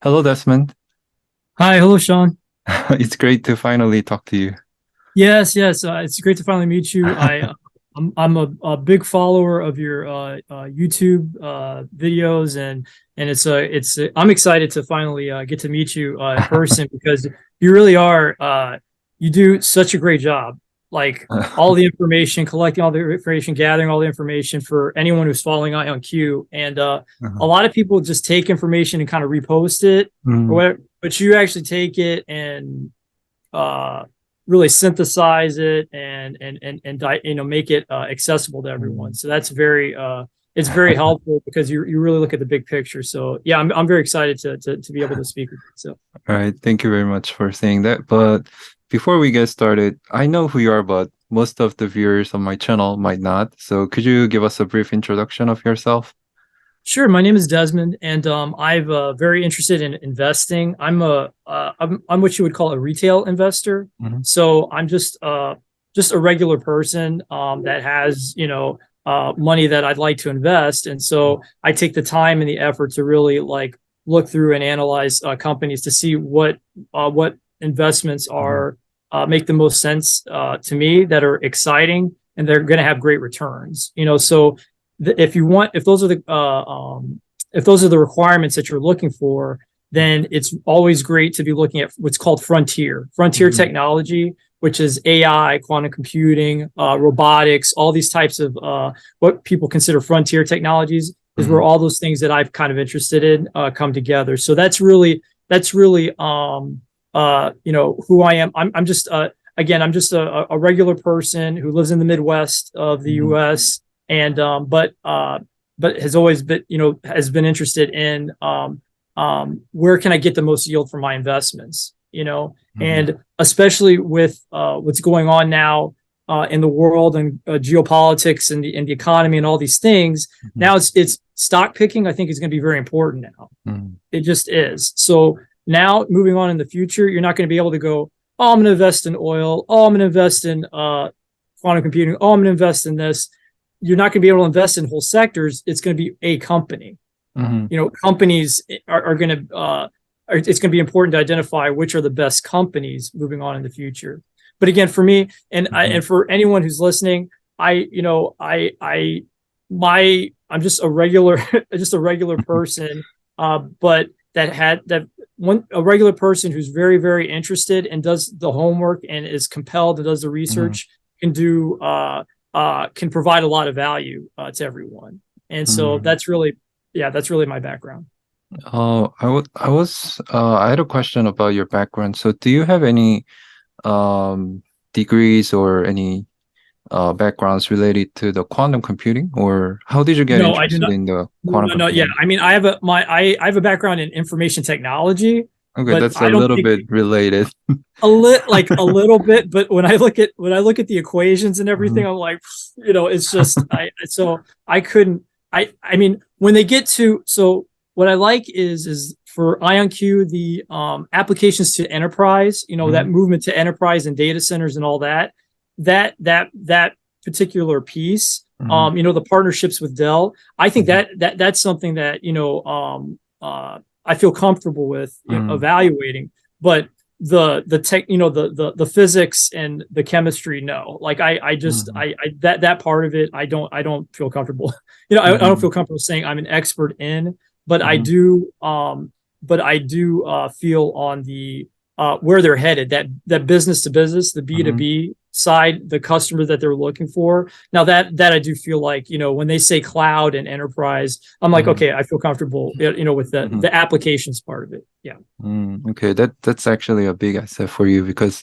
Hello, Desmond. Hi, hello, Shawn. It's great to finally talk to you. Yes. It's great to finally meet you. I'm a big follower of your YouTube videos, and I'm excited to finally get to meet you in person because you really are you do such a great job. Like all the information, collecting all the information, gathering all the information for anyone who's following IonQ, and a Uh-huh. lot of people just take information and kind of repost it or Mm, whatever, but you actually take it and uh, really synthesize it and make it accessible to everyone. mm. So that's very it's very helpful because you really look at the big picture. So yeah, I'm very excited to be able to speak with you. So All right, thank you very much for saying that. But before we get started, I know who you are, but most of the viewers on my channel might not. So could you give us a brief introduction of yourself? sure, my name is Desmond, and I'm very interested in investing. I'm what you would call a retail investor. Hmm. So I'm just a regular person that has money that I'd like to invest, and so I take the time and the effort to really like look through and analyze companies to see what investments Hmm. are make the most sense to me, that are exciting and they're going to have great returns. So if you want, if those are the requirements that you're looking for, then it's always great to be looking at what's called frontier Hmm. technology, which is AI, quantum computing, robotics, all these types of what people consider frontier technologies, is where Hmm. all those things that I've kind of interested in come together. So that's really who I am. I'm just again, I'm just a regular person who lives in the Midwest of the Hmm. U.S. and but has always been has been interested in where can I get the most yield from my investments, Hmm. and especially with what's going on now in the world and geopolitics and the economy and all these things. Hmm. Now it's stock picking. I think is going to be very important now. Hmm. It just is. So now moving on in the future, you're not going to be able to go, oh, I'm going to invest in oil. Oh, I'm going to invest in quantum computing. Oh, I'm going to invest in this. You're not going to be able to invest in whole sectors. It's going to be a company. Hmm. Companies are going to, it's going to be important to identify which are the best companies moving on in the future. But again, for me Hmm. and for anyone who's listening, I, you know, I, my, I'm just a regular, just a regular person, but that one a regular person who's very very interested and does the homework and is compelled and does the Hmm. research can provide a lot of value to everyone. And so Hmm. that's really my background. I had a question about your background. So do you have any um degrees or any backgrounds related to the quantum computing, or how did you get No, I do interested not. in the quantum No. Yeah, computing? I mean, I have a background in information technology, Okay, but that's a I don't little think bit related. a little bit. But when I look at the equations and everything, Mhm. I'm like, it's just I couldn't. I mean, when they get to so what I like is for IonQ the applications to enterprise, that Mhm. movement to enterprise and data centers and all that particular piece, Mhm. the partnerships with Dell. I think Mhm. that's something that I feel comfortable with Mhm. evaluating. But the tech, the physics and the chemistry, no. Like I just Mhm. that part of it, I don't feel comfortable. I don't Mhm. feel comfortable saying I'm an expert in, but I Mhm. do feel on the where they're headed, that business to business, the Mhm. B2B side, the customer that they're looking for. Now that I do feel like, when they say cloud and enterprise, I'm like, Mhm. okay, I feel comfortable, with Mhm. the applications part of it. Yeah. Okay, that's actually a big asset for you because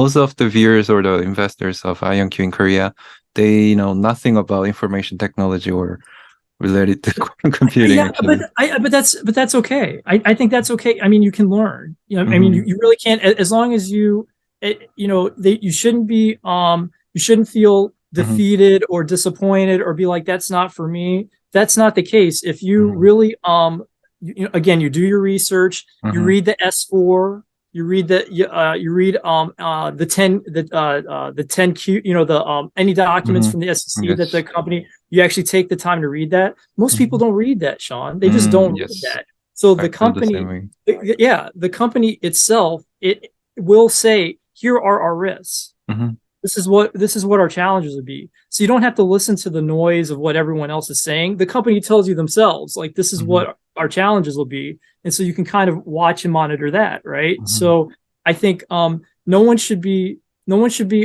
most of the viewers or the investors of IonQ in Korea, they know nothing about information technology or related to quantum computing Yeah, actually. but that's okay. I think that's okay. I mean, you can learn. I mean, Hmm. you really can't, as long as you shouldn't feel Hmm. defeated or disappointed or be like, that's not for me. That's not the case. If you Hmm. really again, you do your research, you Hmm. read the S4, you read the 10Q, the any documents Hmm. from the SEC Yes. that you actually take the time to read that. Most people Hmm. don't read that, Shawn. They just don't read Yes. that. So I the feel the same company, way. yeah, the company itself, it will say, here are our risks. Mm-hmm. This is what our challenges would be. So you don't have to listen to the noise of what everyone else is saying. The company tells you themselves, like, this is Mm-hmm. what our challenges will be. And so you can kind of watch and monitor that, right? Mm-hmm. So I think no one should be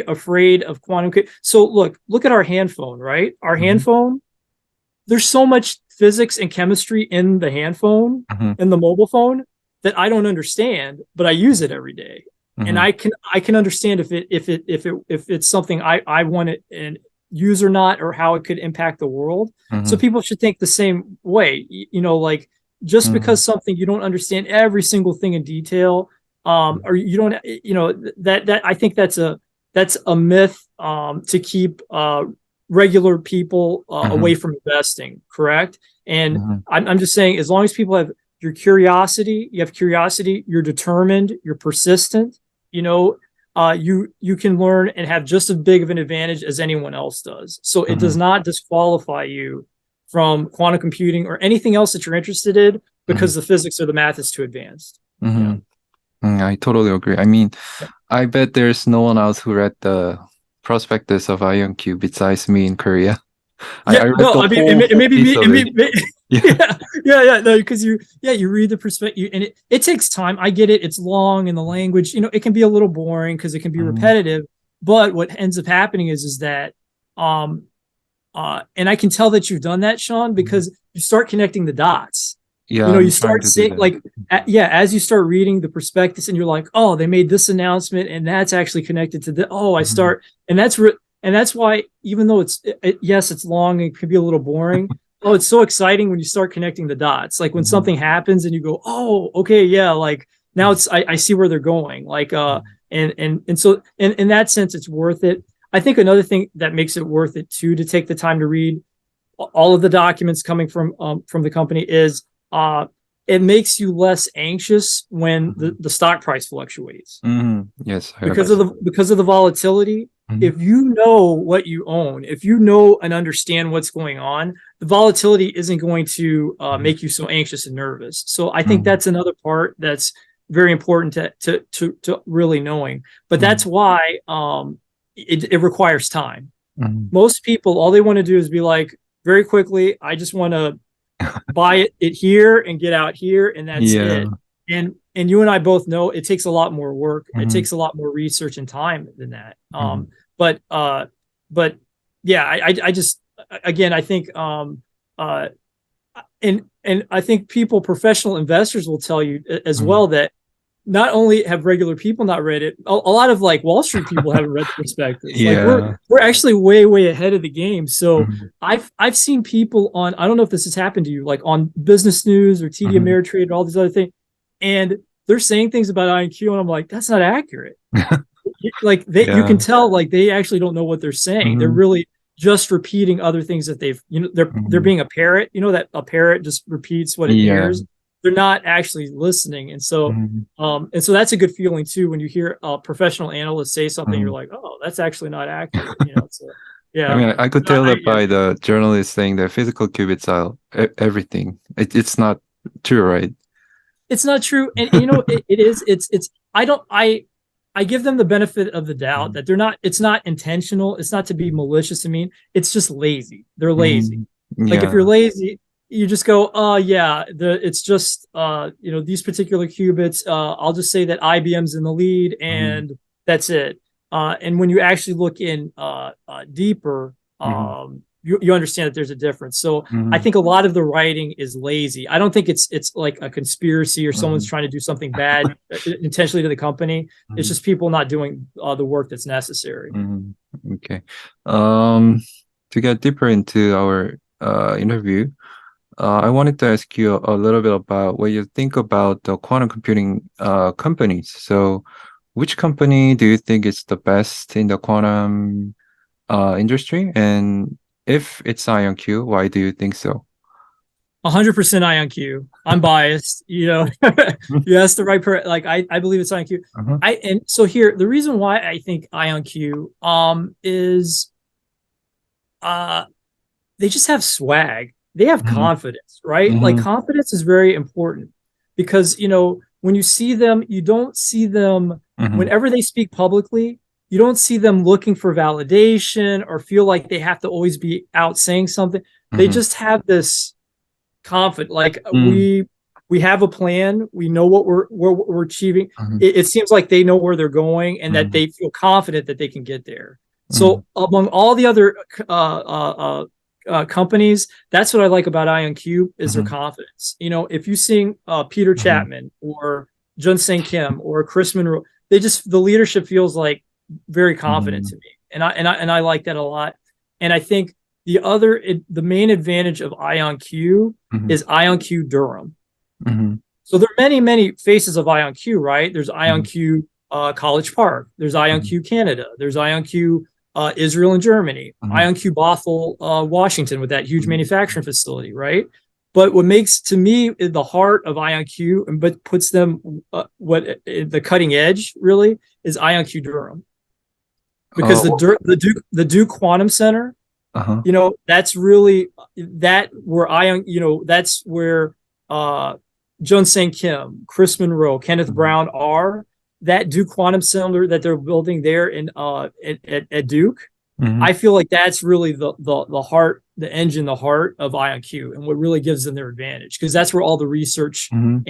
afraid of quantum. So look at our hand phone, right? Our Mm-hmm. hand phone, there's so much physics and chemistry in the hand phone, Mm-hmm. in the mobile phone, that I don't understand, but I use it every day. And Mm-hmm. I can understand if it's something I want to and use or not, or how it could impact the world. So Mm-hmm. people should think the same way. Like, just because something you don't understand every single thing in detail, or you don't, that I think that's a myth, to keep regular people Mm-hmm. away from investing, correct? And Mm-hmm. I'm just saying, as long as people have your curiosity, you have curiosity, you're determined, you're persistent, you can learn and have just as big of an advantage as anyone else does. So it does Mm-hmm. not disqualify you from quantum computing or anything else that you're interested in, Mm-hmm. because the physics or the math is too advanced. Yeah. Mm-hmm. I totally agree. I mean, Yeah. I bet there's no one else who read the prospectus of IonQ besides me in Korea. I Yeah, read no, the I mean, whole it may be piece me, of it. Yeah. yeah, no, because you read the perspective, and it takes time. I get it. It's long, and the language, it can be a little boring because it can be Mm-hmm. repetitive. But what ends up happening is that, um, and I can tell that you've done that, Shawn, because you start connecting the dots. Yeah, You I'm trying start to do seeing, that. like, yeah, as you start reading the prospectus, and you're like, oh, they made this announcement, and that's actually connected to the. Oh, I Mm-hmm. start, and that's why, even though yes, it's long and it can be a little boring. Oh, it's so exciting when you start connecting the dots. Like when Mm-hmm. something happens and you go, oh, okay, yeah, like now I see where they're going. Like and so in that sense, it's worth it. I think another thing that makes it worth it too, to take the time to read all of the documents coming from the company, is uh it makes you less anxious when Mm-hmm. the stock price fluctuates, Mm-hmm. Yes, I because of understand. the volatility. Mm-hmm. If you know what you own, if you know and understand what's going on, the volatility isn't going to make you so anxious and nervous. So I think Mm-hmm. that's another part that's very important to really knowing. But Mm-hmm. that's why it requires time. Mm-hmm. Most people, all they want to do is be like, very quickly, I just want to buy it here and get out here, and that's Yeah. it. And you and I both know it takes a lot more work. It Mm-hmm. takes a lot more research and time than that. Mm-hmm. But yeah, I just, again, I think uh and I think professional investors will tell you as Mm-hmm. well, that not only have regular people not read it, a lot of, like, Wall Street people haven't read the prospectus. Like, Yeah. we're actually way ahead of the game. So Mm-hmm. I've seen people on, I don't know if this has happened to you, like on Business News or TD Mm-hmm. Ameritrade and all these other things, and they're saying things about IonQ, and I'm like, that's not accurate. Like, you can Yeah. tell, like, they actually don't know what they're saying. They're Mm-hmm. really just repeating other things that they're Mm-hmm. being a parrot. That a parrot just repeats what it Yeah. hears. They're not actually listening. Mm-hmm. And so that's a good feeling too, when you hear a professional analyst say something, Mm-hmm. you're like, oh, that's actually not accurate. So I yeah. mean, I could So tell that yeah. by the journalist saying that physical qubits are everything. It's not true, right? It's not true. And it is, it's I give them the benefit of the doubt that it's not intentional. It's not to be malicious. I mean, it's just lazy. They're lazy. Mm-hmm. Like, if you're Yeah. lazy, you just go, oh yeah, it's just these particular qubits. I'll just say that IBM's in the lead, Mm-hmm. and that's it. And when you actually look in deeper, Mm-hmm. you understand that there's a difference. So I Mm-hmm. think a lot of the writing is lazy. I don't think it's like a conspiracy, or someone's Mm-hmm. trying to do something bad intentionally to the company. It's Mm-hmm. just people not doing the work that's necessary. Mm-hmm. Okay. Um, to get deeper into our interview, I wanted to ask you a little bit about what you think about the quantum computing companies. So, which company do you think is the best in the quantum industry? And if it's IonQ, why do you think so? 100% IonQ. I'm biased. You asked the right person. Like, I believe it's IonQ. Uh-huh. And so here, the reason why I think IonQ is uh they just have swag. They have Mm-hmm. confidence, right? Like, Mm-hmm. confidence is very important. because, when you see them, you don't see them whenever they speak publicly, you don't see them looking for validation or feel like they have to always be out saying something. They just have this confident, like we have a plan. We know what we're achieving. It seems like they know where they're going and that they feel confident that they can get there. So among all the other companies, that's what I like about IonQ is their confidence. If you sing Peter Chapman or Jun Sang Kim or Chris Monroe, the leadership feels like very confident to me, and I like that a lot. And I think the main advantage of IonQ is IonQ Durham. So there are many faces of IonQ, right? There's IonQ College Park, there's IonQ Canada, there's IonQ Israel and Germany, IonQ Bothell, Washington, with that huge manufacturing facility, right? But what makes, to me, the heart of IonQ, but puts them the cutting edge really is IonQ Durham, because the Duke Quantum Center, that's really that's where Jun Sang Kim, Chris Monroe, Kenneth Brown are. That Duke Quantum Center that they're building there at Duke, I feel like that's really the heart, the engine, the heart of IonQ, and what really gives them their advantage, because that's where all the research and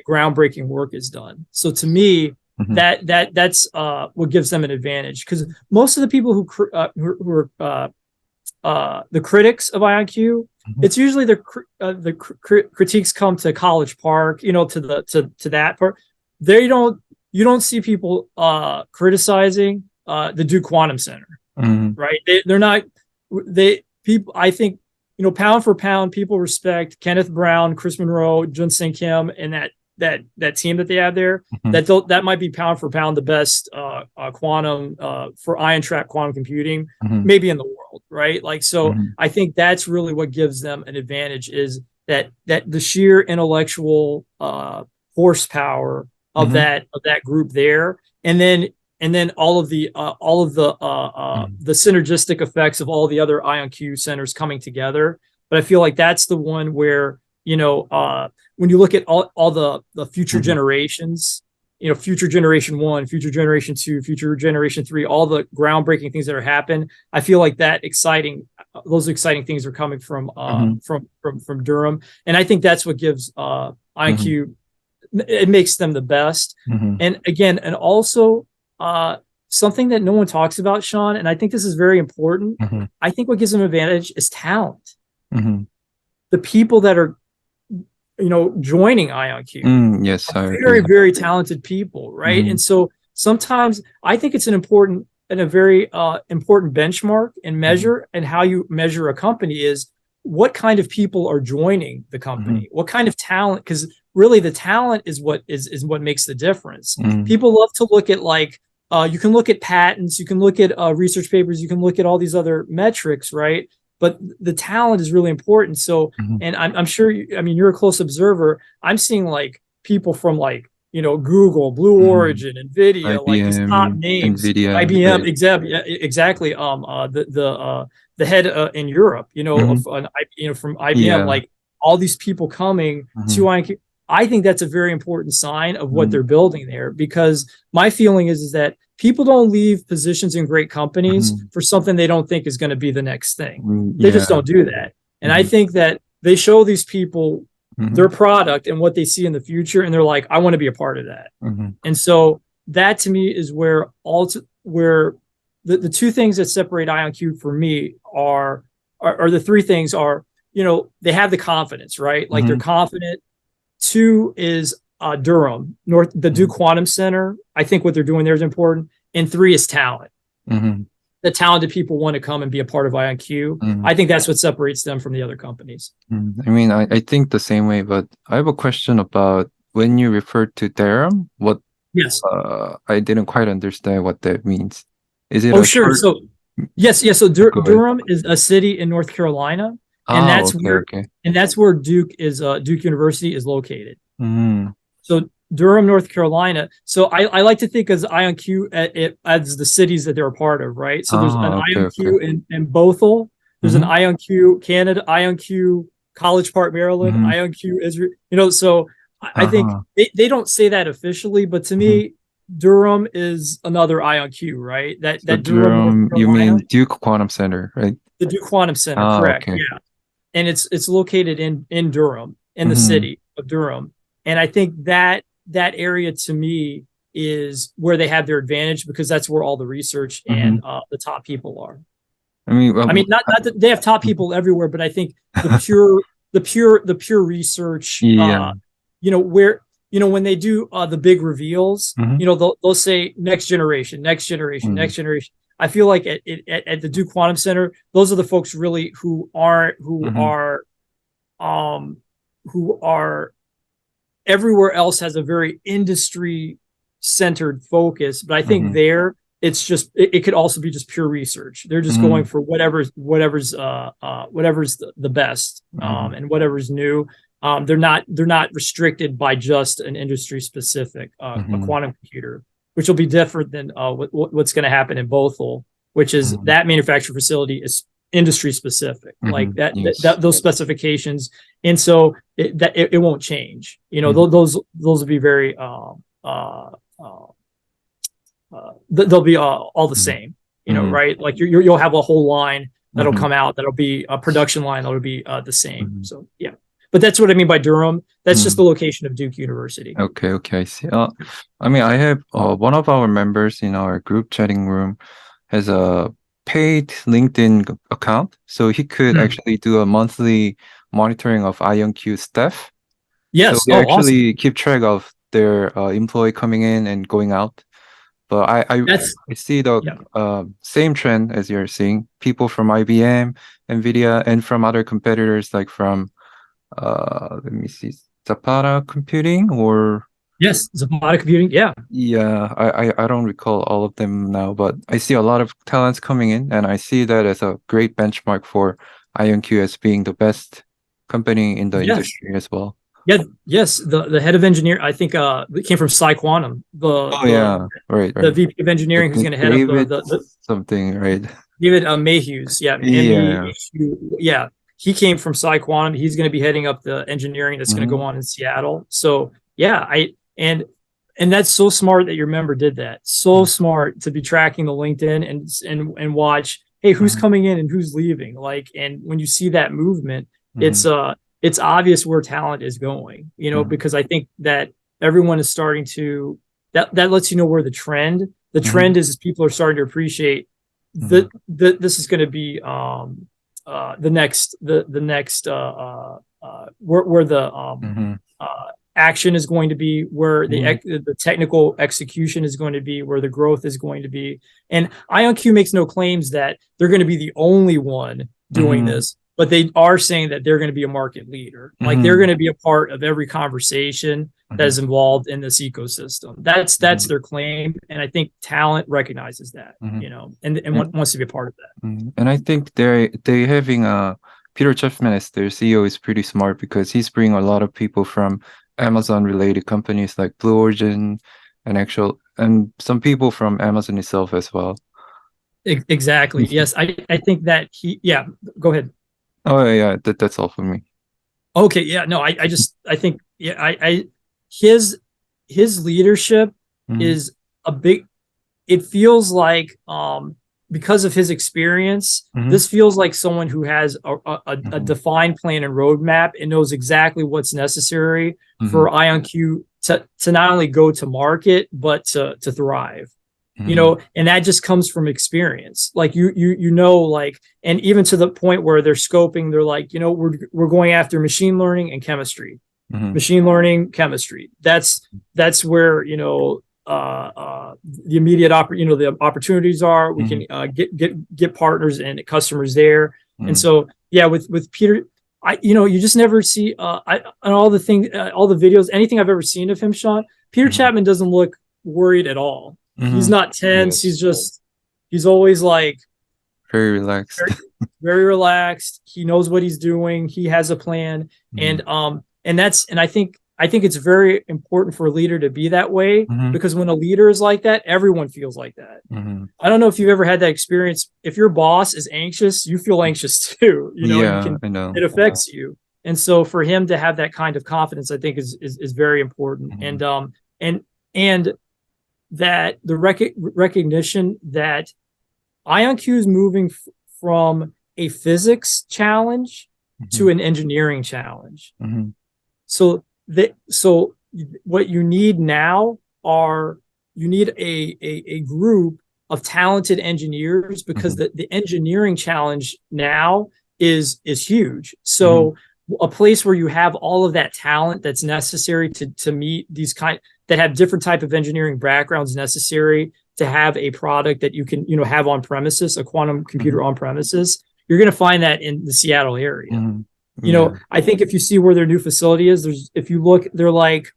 groundbreaking work is done. So to me, that's what gives them an advantage, because most of the people who are the critics of IonQ, it's usually the critiques come to College Park, to that part. You don't see people criticizing the Duke Quantum Center, right? They're not. People. I think pound for pound, people respect Kenneth Brown, Chris Monroe, Jun Sang Kim, and that team that they have there. That might be pound for pound the best quantum for ion trap quantum computing, maybe in the world, right? Like, so I think that's really what gives them an advantage, is that the sheer intellectual horsepower of that group there, and then all of the synergistic effects of all the other IonQ centers coming together. But I feel like that's the one where when you look at all the future generations, future generation 1, future generation 2, future generation 3, all the groundbreaking things that are happening, I feel like those exciting things are coming from Durham, and I think that's what gives IonQ. It makes them the best. And again, and also something that no one talks about, Shawn, and I think this is very important. I think what gives them advantage is talent. The people that are joining IonQ, yes, very, very talented people, right? And so sometimes I think it's a very important benchmark and measure, and how you measure a company is what kind of people are joining the company, what kind of talent, because really the talent is what makes the difference. People love to look at, like, you can look at patents, you can look at research papers, you can look at all these other metrics, right? But the talent is really important. So, and I'm sure, you're a close observer. I'm seeing like people from Google, Blue Origin, NVIDIA, IBM, like these top names, NVIDIA, IBM, right. exactly. The head in Europe, from IBM, like all these people coming to IonQ. I think that's a very important sign of what they're building there, because my feeling is that people don't leave positions in great companies for something they don't think is going to be the next thing. They just don't do that. And I think that they show these people their product and what they see in the future, and they're like, I want to be a part of that. And so that to me is where the two things that separate IonQ for me are the three things are, they have the confidence, right? Like they're confident. 2 is Durham, the Duke Quantum Center. I think what they're doing there is important. And 3 is talent. The talented people want to come and be a part of IonQ. I think that's what separates them from the other companies. I think the same way, but I have a question about when you refer to Durham. Yes. I didn't quite understand what that means. Is it? Oh, sure. So yes. So Durham is a city in North Carolina. And that's where Duke University is located. So Durham, North Carolina. So I like to think as IonQ as the cities that they're a part of, right? So there's an IonQ in Bothell. There's an IonQ Canada, IonQ College Park, Maryland, IonQ Israel. So I think Uh-huh. they don't say that officially, but to Mhm. me, Durham is another IonQ, right? So That Durham, North you mean Carolina, Duke Quantum Center, right? the Duke Quantum Center, Ah, correct? okay. Yeah, and it's located in Durham, in the Mm-hmm. city of Durham, and I think that area to me is where they have their advantage because that's where all the research Mm-hmm. and the top people are. I mean, I mean, not that they have top people everywhere, but I think the pure research, yeah. where when they do the big reveals, Mm-hmm. they'll say next generation, next generation, Mm-hmm. next generation. I feel like at the Duke Quantum Center, those are the folks really Mm-hmm. um who are everywhere else has a very industry centered focus, but I think Mm-hmm. there it could also be just pure research. They're just going Mm-hmm. for whatever's the best, Mm-hmm. and whatever's new. They're not restricted by just an industry specific a Mm-hmm. quantum computer, which will be different than what's going to happen in Bothell, which is Mm-hmm. that manufacturing facility is industry specific, like Mm-hmm. that, Yes. those specifications, and so it won't change. Mm-hmm. Those will be very uh, they'll be all the same. Mm-hmm. Right? Like you'll have a whole line that'll Mm-hmm. come out that'll be a production line that'll be the same. Mm-hmm. So yeah, but that's what I mean by Durham. That's just Mm-hmm. the location of Duke University. Okay, okay, I see. I mean, I have one of our members in our group chatting room has a paid LinkedIn account, so he could Hmm. actually do a monthly monitoring of IonQ staff. So Yes. we Oh, awesome. actually keep track of their employee coming in and going out. But That's I see the yeah. same trend as you're seeing. People from IBM, NVIDIA, and from other competitors like from let me see, Zapata Computing or Yes. Zapata computing. Yeah. yeah, I don't recall all of them now, but I see a lot of talents coming in, and I see that as a great benchmark for IonQ as being the best company in the Yes. industry as well. Yeah. Yes. The head of engineer, I think, it came from Quantum. The Oh the yeah, right, the right. VP of I engineering who's going think to head up David the something, right? David Mayhews, yeah, Yeah. MEHU, yeah. He came from Quantum. He's going to be heading up the engineering that's going to Mm-hmm. go on in Seattle. So yeah, and that's so smart that your member did that. So smart to be tracking the LinkedIn and watch, hey, who's Mm-hmm. coming in and who's leaving. Like, and when you see that movement, Mm-hmm. it's obvious where talent is going. Mm-hmm. Because I think that everyone is starting to that lets you know where the Mm-hmm. trend is people are starting to appreciate Mm-hmm. this is going to be the next where the Mm-hmm. action is going to be, where Mm-hmm. the technical execution is going to be, where the growth is going to be. And IonQ makes no claims that they're going to be the only one doing Mm-hmm. this, but they are saying that they're going to be a market leader. Like they're Mm-hmm. going to be a part of every conversation that is involved in this ecosystem. That's Mm-hmm. their claim, and I think talent recognizes that, Mm-hmm. and wants to be a part of that. And I think they having Peter Chapman as their CEO is pretty smart because he's bringing a lot of people from Amazon related companies like Blue Origin and some people from Amazon itself as well. Exactly. Yes, I think that yeah. Go ahead. Oh yeah, that's all for me. Okay. Yeah. No. I think yeah. His leadership Mm-hmm. is a big. It feels like because of his experience, Mm-hmm. this feels like someone who has a Mm-hmm. defined plan and roadmap and knows exactly what's necessary Mm-hmm. for IonQ to not only go to market but to thrive. Mm-hmm. And that just comes from experience. Like like, and even to the point where they're scoping, they're like, we're going after machine learning and chemistry, Mm-hmm. machine learning, chemistry. That's where the immediate the opportunities are. We Mm-hmm. can get partners and customers there. And Mm-hmm. so yeah, with Peter, you just never see on all the things, all the videos, anything I've ever seen of him, Shawn. Peter Mm-hmm. Chapman doesn't look worried at all. He's Mm-hmm. not tense. Yes. He's always like Very relaxed. very relaxed. He knows what he's doing. He has a plan. Mm-hmm. And I think it's very important for a leader to be that way, Mm-hmm. because when a leader is like that, everyone feels like that. Mm-hmm. I don't know if you've ever had that experience. If your boss is anxious, you feel anxious too. Yeah, I know. It affects you. And so for him to have that kind of confidence, I think is very important. And that the recognition that IonQ is moving from a physics challenge to an engineering challenge. So what you need now you need a group of talented engineers, because the engineering challenge now is huge. So a place where you have all of that talent that's necessary to meet these that have different type of engineering backgrounds necessary to have a product that you can have on premises, a quantum computer on premises. You're going to find that in the Seattle area. I think if you see where their new facility is, if you look, they're like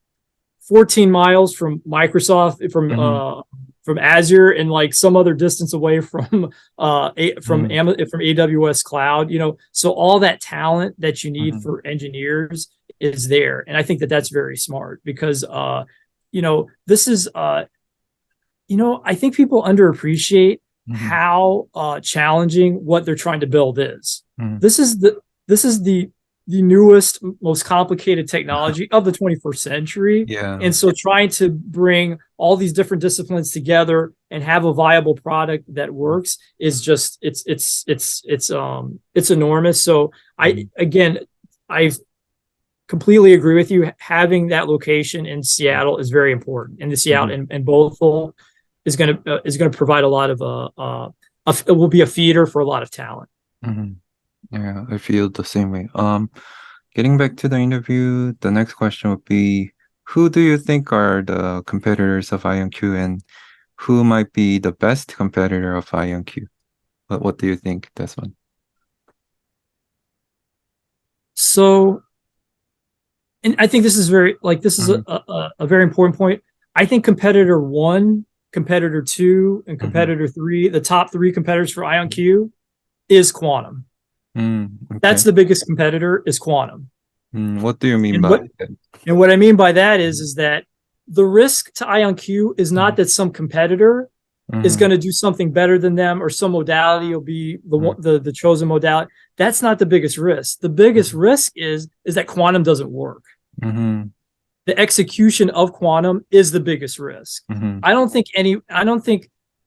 14 miles from Microsoft, from Azure, and like some other distance away from AWS cloud. So all that talent that you need for engineers is there, and I think that that's very smart, because this is I think people underappreciate how challenging what they're trying to build is. This is the newest, most complicated technology of the 21st century. And so trying to bring all these different disciplines together and have a viable product that works is just, it's enormous. So I completely agree with you. Having that location in Seattle is very important. And the Seattle and Bothell is going to provide a lot of, it will be a feeder for a lot of talent. Yeah, I feel the same way. Getting back to the interview, the next question would be, who do you think are the competitors of IonQ, and who might be the best competitor of IonQ? What do you think, Desmond? So, and I think this is a very important point. I think competitor 1, competitor 2, and competitor 3, the top 3 competitors for IonQ, is Quantum. Okay. That's the biggest competitor, is Quantum. What do you mean by that? And what I mean by that is that the risk to IonQ is not that some competitor is going to do something better than them, or some modality will be the chosen modality. That's not the biggest risk. The biggest risk is that Quantum doesn't work. The execution of Quantum is the biggest risk. I don't think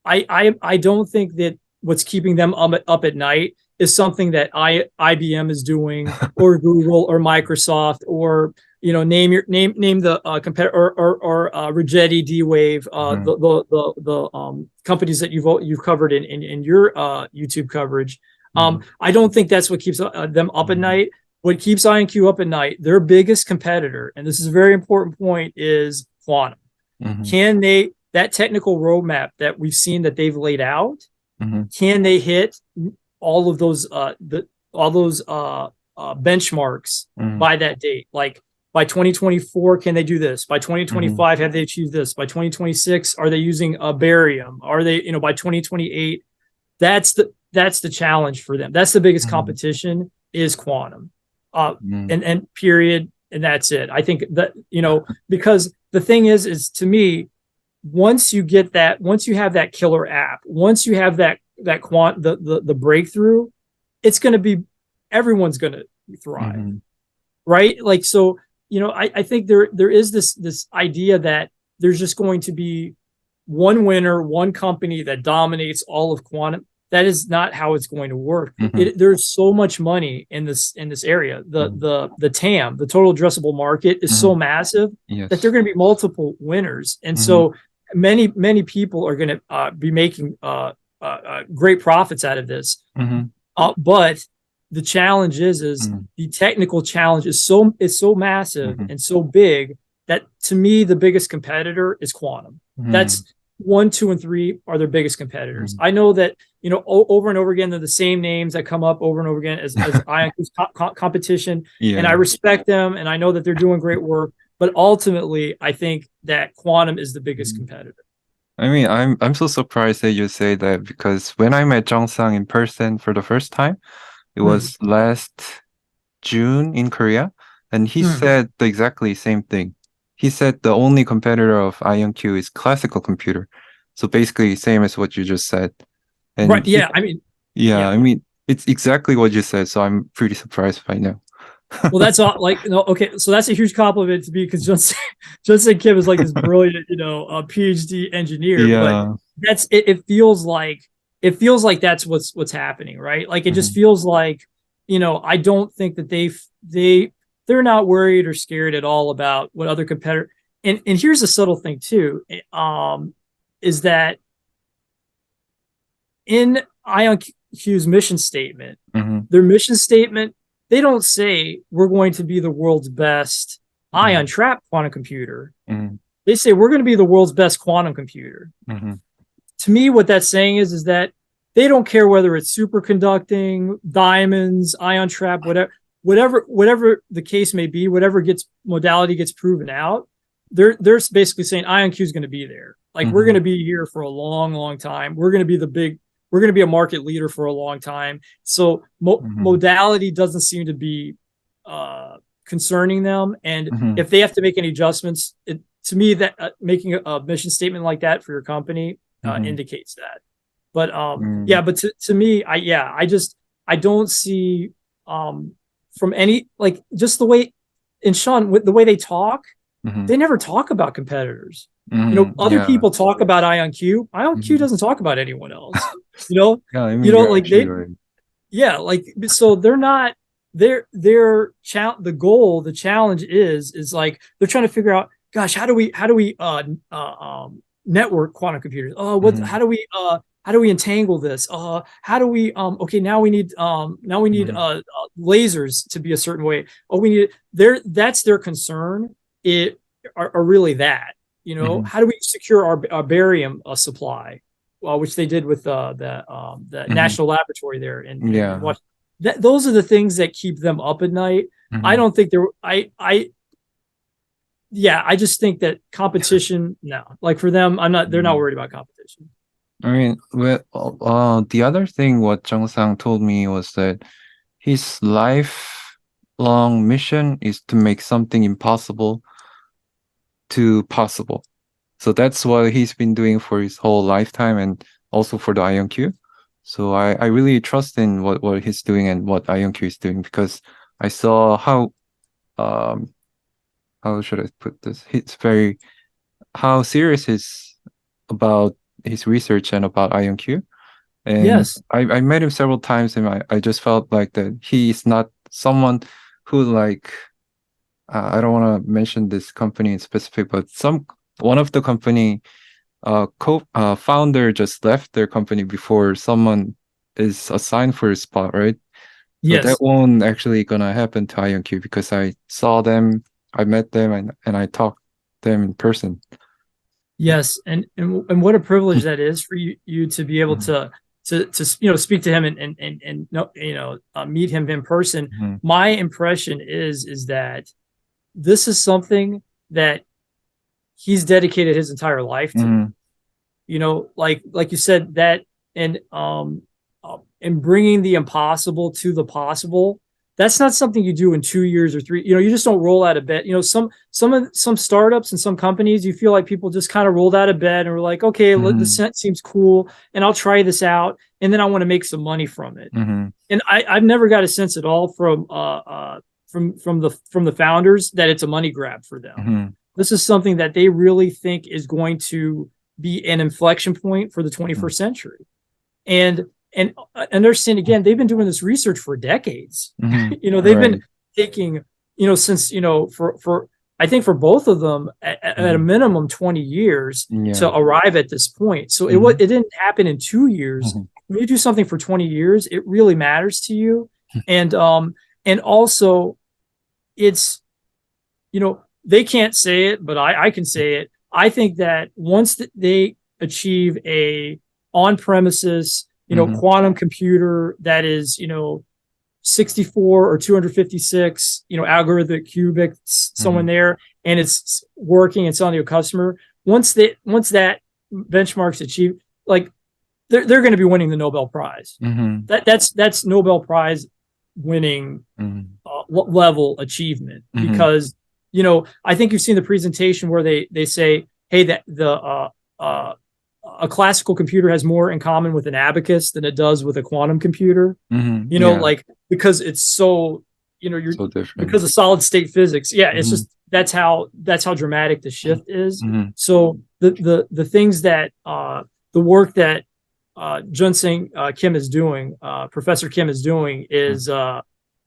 that what's keeping them up at night is something that IBM is doing, or Google, or Microsoft, or name the competitor, or Rigetti, D-Wave, the companies that you've covered in your YouTube coverage. I don't think that's what keeps them up at night. What keeps IonQ up at night, their biggest competitor, and this is a very important point, is Quantum. Can that technical roadmap that we've seen that they've laid out, can they hit all of those benchmarks by that date? Like by 2024, can they do this? By 2025, have they achieved this? By 2026, are they using barium? Are they, by 2028? That's the challenge for them. That's the biggest competition, is Quantum. And period. And that's it. I think that, because the thing is to me, once you have that killer app, once you have the breakthrough, it's going to be, everyone's going to thrive. Right? Like, so, I think there is this idea that there's just going to be one winner, one company that dominates all of quantum. That is not how it's going to work. There's so much money in this area. The TAM, the total addressable market, is so massive that there are going to be multiple winners. And so many people are going to be making great profits out of this. But the challenge is the technical challenge is so massive and so big that, to me, the biggest competitor is Quantum. That's 1, 2, and 3 are their biggest competitors. I know that, over and over again, they're the same names that come up over and over again as IonQ's competition. And I respect them, and I know that they're doing great work. But ultimately, I think that Quantum is the biggest competitor. I mean, I'm so surprised that you say that, because when I met Jong-sang in person for the first time, it was last June in Korea, and he said the exactly same thing. He said the only competitor of IonQ is classical computer. So basically same as what you just said. And right, yeah, I mean, I mean, it's exactly what you said, so I'm pretty surprised right now. Well, that's all like, okay. So that's a huge compliment to me because Johnson Kim is like this brilliant, PhD engineer, but Yeah. that's it. It feels like that's what's happening, right? Like it just Mhm. feels like, I don't think that they're not worried or scared at all about what other competitor. And here's a subtle thing too, is that in IonQ's mission statement, Mhm. their mission statement, they don't say we're going to be the world's best ion Mhm. trap quantum computer. Mhm. They say we're going to be the world's best quantum computer. Mhm. To me, what that's saying is that they don't care whether it's superconducting, diamonds, ion trap, whatever the case may be, whatever modality gets proven out. They're basically saying IonQ is going to be there. Like we're going Mhm. to be here for a long, long time. We're going to be we're going to be a market leader for a long time. So Mhm. modality doesn't seem to be concerning them. And Mhm. if they have to make any adjustments, to me, that making a mission statement like that for your company Mhm. indicates that. But yeah, Mhm. but to me, I don't see from any like just the way in Shawn with the way they talk, Mhm. they never talk about competitors. Mhm. Other Yeah. people talk about IonQ. IonQ Mhm. doesn't talk about anyone else. You know, Yeah, I mean, you're like actually right. yeah, like so they're not the goal, the challenge is like they're trying to figure out, gosh, how do we network quantum computers? Oh, Mhm. how do we entangle this? How do we okay, now we need Mhm. lasers to be a certain way. Oh, we need that's their concern. It are really that, Mhm. how do we secure our barium supply? Which they did with the Mhm. national laboratory there in Yeah. Washington. Those are the things that keep them up at night. I Mhm. don't think they're. Yeah, I just think that competition. No, like for them, I'm not. They're not Mhm. worried about competition. I mean, the other thing what Jung Sang told me was that his lifelong mission is to make something impossible to possible. So that's what he's been doing for his whole lifetime and also for the IonQ. So I really trust in what he's doing and what IonQ is doing because I saw um how should I put this? He's very how serious he's about his research and about IonQ. And Yes. I met him several times and I just felt like that he is not someone who like I don't want to mention this company in specific, but one of the company founder just left their company before someone is assigned for a spot, right? So that Yes. won't actually gonna happen to IonQ because I saw them, I met them, and I talked them in person. Yes. And what a privilege that is for you to be able Mhm. to speak to him and meet him in person. Mhm. My impression is that this is something that he's dedicated his entire life to. Mhm. Like you said, that and bringing the impossible to the possible. That's not something you do in 2 years or three. You just don't roll out of bed. Some startups and some companies, you feel like people just kind of rolled out of bed and were like, okay, this Mhm. seems cool, and I'll try this out, and then I want to make some money from it. Mhm. And I've never got a sense at all from the founders that it's a money grab for them. Mhm. This is something that they really think is going to be an inflection point for the Mhm. 21st century. And understand, again, they've been doing this research for decades. Mhm. They've been Right. taking, since, for I think for both of them at a Mhm. minimum 20 years to Yeah. arrive at this point. So Mhm. it didn't happen in 2 years. Mhm. When you do something for 20 years, it really matters to you. And also it's, they can't say it, but I can say it. I think that once they achieve a on premises, Mhm. quantum computer that is, 64 or 256, algorithmic qubits, someone Mhm. there, and it's working, it's on your customer. Once that benchmark's achieved, like they're going to be winning the Nobel Prize. Mhm. That's Nobel Prize winning Mhm. level achievement, Mhm. because I think you've seen the presentation where they say, hey, that uh, a classical computer has more in common with an abacus than it does with a quantum computer. Mhm. Yeah. Like, because it's so you're So different. because of solid state physics. Yeah, it's Mhm. just that's how dramatic the shift is. Mhm. So the things that the work that Junseng Kim is doing, Professor Kim is doing, is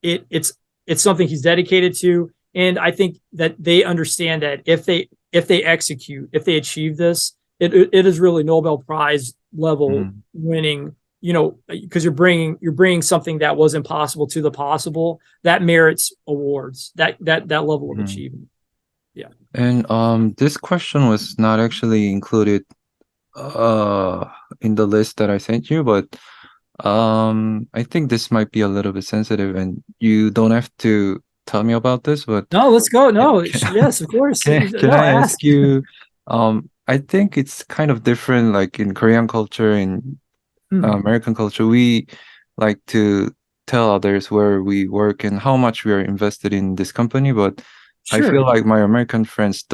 it's something he's dedicated to, and I think that they understand that if they execute, if they achieve this, it is really Nobel Prize level Mhm. winning. Because you're bringing something that was impossible to the possible, that merits awards. That level of Mhm. achievement. Yeah. And this question was not actually included uh in the list that I sent you, but I think this might be a little bit sensitive, and you don't have to tell me about this, but No, let's go. can, No, can, yes, of course. can No, I ask. ask you, I think it's kind of different, like in Korean culture, in Hmm. American culture, we like to tell others where we work and how much we are invested in this company, but I feel Sure. like my American friends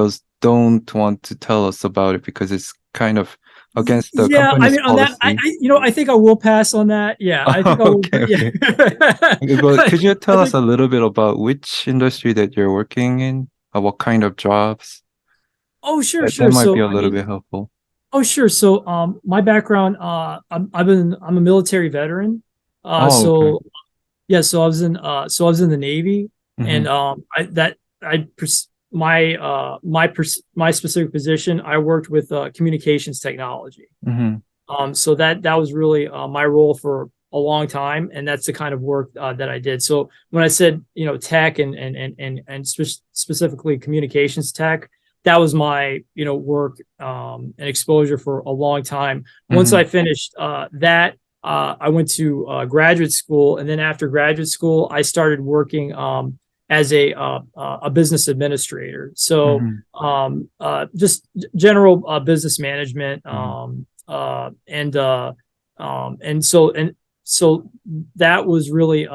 don't want to tell us about it because it's kind of against the Yeah, I company's mean, on that, policy. I think I will pass on that. Yeah, I think I will. Okay, Yeah. okay. Okay, but could you I tell us think. a little bit about which industry that you're working in? What kind of jobs? Oh, sure, That sure. might be So, a I little mean, bit helpful. oh, sure. So, my background, I'm a military veteran. Oh, okay. So yeah, so I was in the Navy, Mm-hmm. and I that I pers- my specific position, I worked with communications technology. Mm-hmm. So that was really my role for a long time, and that's the kind of work that I did. So when I said tech and specifically communications tech, that was my work and exposure for a long time. Once Mm-hmm. I finished that, I went to graduate school, and then after graduate school, I started working as a business administrator. So Mm-hmm. just general business management, Mm-hmm. and so that was really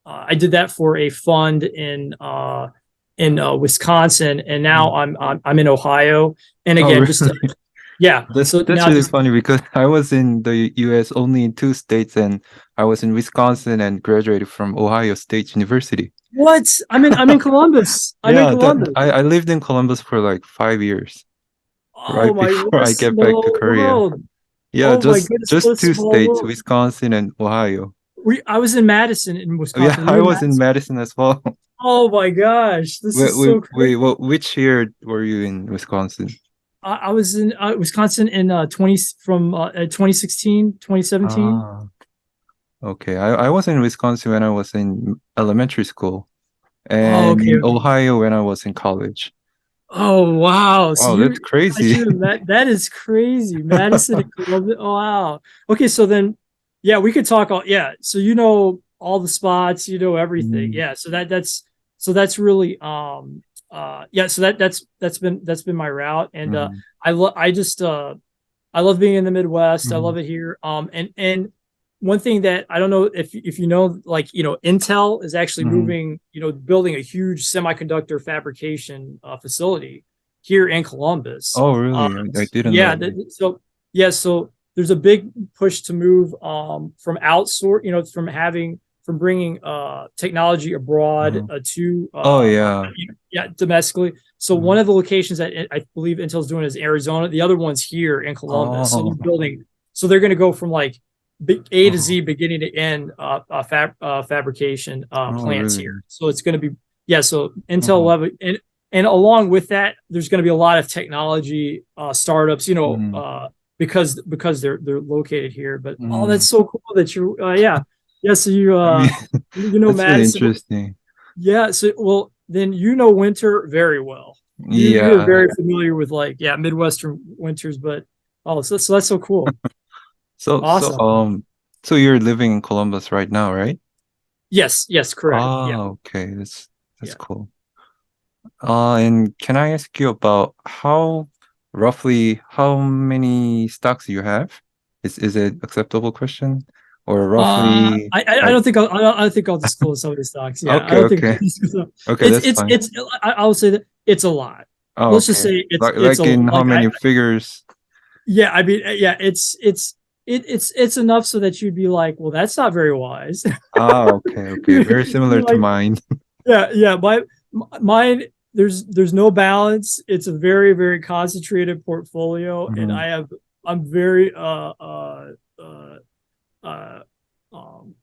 I did that for a fund in Wisconsin, and now Mm-hmm. I'm in Ohio. And Oh, again, just really? yeah. That's So that's now really just funny because I was in the US only in two states, and I was in Wisconsin and graduated from Ohio State University. what I'm in Columbus. I'm in Yeah, that Columbus. I lived in Columbus for like 5 years, Oh right my, before what a I get back to small Korea. world. Yeah, Oh my just goodness, what just a two small states, world. Wisconsin and Ohio. I was in Madison in Yeah, Wisconsin. Were I you in was in Madison? Madison as well. Oh my gosh, this is so Wait, crazy. which year were you in Wisconsin? I was in Wisconsin in 2016, 2017. Ah, okay. I was in Wisconsin when I was in elementary school, Oh, and okay, in okay. Ohio when I was in college. Oh wow. So Wow, that's gosh, crazy. that is crazy. Madison and Columbus. Oh wow. Okay, so then yeah, we could talk all yeah. So all the spots, everything. Mm, Yeah. So that's really yeah, so that's been my route. And mm, I love being in the Midwest. I mm, love it here. And one thing that I don't know if like Intel is actually mm. moving, building a huge semiconductor fabrication facility here in Columbus. Oh, really? I didn't Yeah, know that. so there's a big push to move from outsource, from bringing technology abroad Uh-huh. to Oh, yeah. yeah, domestically. So Uh-huh. one of the locations that I believe Intel's doing is Arizona. The other one's here in Columbus. Oh, So they're going to go from like A to uh-huh. Z, beginning to end, fabrication Oh, plants really? here. So it's going to be yeah. So Intel Uh-huh. 11, and along with that, there's going to be a lot of technology startups. Mm, Because they're located here. But oh, mm. that's so cool that you yeah. So I mean, that's really Madison. interesting. Yeah. So, well, then winter very well. You're Yeah. very familiar with like Midwestern winters, but oh, so that's so cool. So, so, Awesome. um, so you're living in Columbus right now, right? Yes, yes, correct. Yeah, Ah, okay. That's yeah. cool. And can I ask you about roughly how many stocks you have? Is it acceptable question? Or roughly I like don't think I don't think I'll disclose some of the stocks. Yeah, I okay, don't think okay. Okay, it's that's fine. I'll say that it's a lot. Oh, Let's just okay. say it's Like in how like many figures? yeah, I mean yeah, it's it's enough so that you'd be like, well, that's not very wise. Ah, okay, okay. Very similar You're to like, mine. yeah. Mine. There's no balance. It's a very very concentrated portfolio, and Mhm. I'm very uh, uh, um,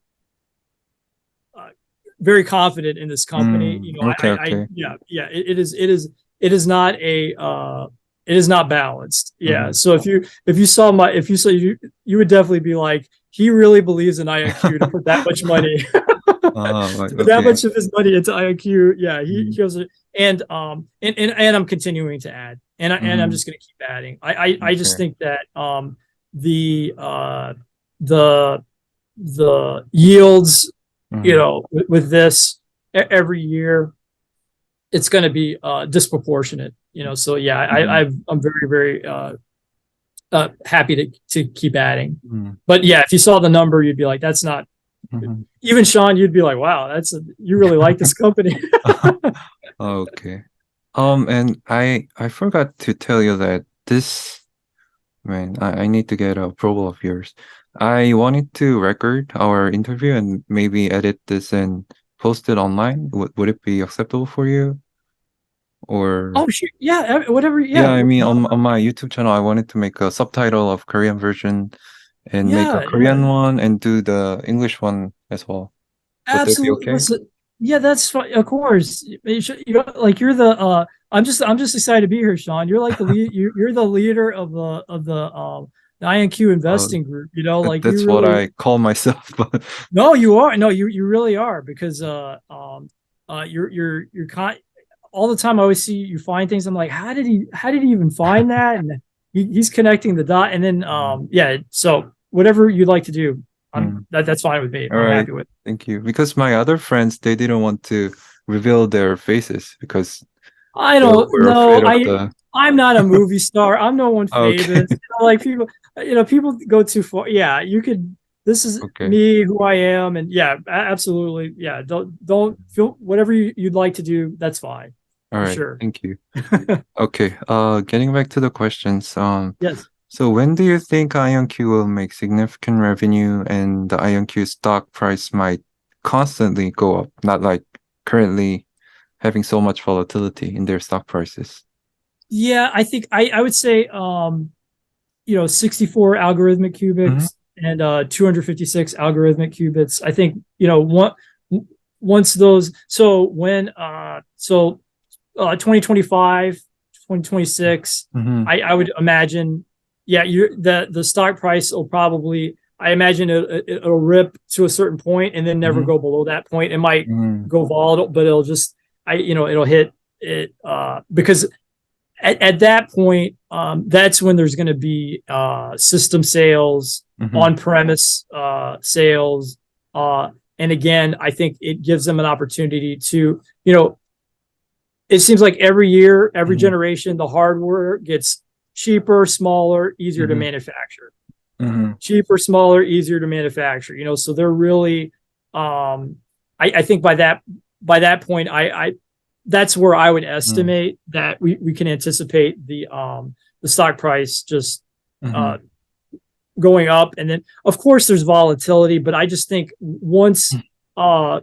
uh, very confident in this company. You know, Okay, okay. yeah. It is not a it is not balanced. Yeah. Mhm. So if you saw my if you saw you would definitely be like, he really believes in IonQ to put that much money Oh, to like, put that okay. much of his money into IonQ. Yeah, Mhm. he was, and I'm continuing to add, and I'm Mhm. just going to keep adding. I just Okay. think that the uh the the yields, you Mhm. know, with this every year, it's going to be disproportionate. You know, so yeah, Mhm. I'm very very happy to keep adding. Mhm. But yeah, if you saw the number, you'd be like, that's not, Mhm. even Shawn, you'd be like, wow, you really like this company. Okay. And I forgot to tell you that this, man, I need to get approval of yours. I wanted to record our interview and maybe edit this and post it online. Would it be acceptable for you? Or Oh, sure. Yeah, whatever. yeah, Yeah. I mean on my YouTube channel, I wanted to make a subtitle of Korean version and make a Yeah. Korean one and do the English one as well. Would that be Absolutely. okay? Listen, yeah, that's fine. Of course. Like you're the I'm just excited to be here, Shawn. You're like the lead you're the leader of the IonQ Uh, investing group, you know, like you that's what really. I call myself, but No, you are. No, you really are, because you're all the time. I always see you find things. I'm like, how did he even find that? And he's connecting the dot. And then Mm, yeah. So whatever you'd like to do, mm. that's fine with me. All I'm right. happy with. Thank you. Because my other friends, they didn't want to reveal their faces because I they don't were know. afraid of the. I'm not a movie star. I'm no one Okay. famous. You know, like people, people go too far. Yeah, you could. This is Okay. me, who I am, and yeah, absolutely. Yeah, don't feel whatever you'd like to do. That's fine All for right. sure. Thank you. Okay. Getting back to the questions. Yes. So when do you think IonQ will make significant revenue and the IonQ stock price might constantly go up, not like currently having so much volatility in their stock prices? Yeah, I think I would say 64 algorithmic Mm-hmm. qubits and 256 algorithmic qubits. I think, once those, so when 2025, 2026, Mm-hmm. I would imagine, yeah, the stock price will probably, I imagine it'll rip to a certain point and then never Mm-hmm. go below that point. It might Mm-hmm. go volatile, but it'll just, it'll hit it, because at that point, that's when there's going to be system sales, Mm-hmm. on premise sales. And again, I think it gives them an opportunity to, it seems like every year, every Mm-hmm. generation, the hardware gets cheaper, smaller, easier to Mm-hmm. manufacture. Mm-hmm. Cheaper, smaller, easier to manufacture. So they're really, I think by that point, I that's where I would estimate that we can anticipate the stock price just Mm-hmm. uh, going up, and then of course there's volatility, but I just think once uh,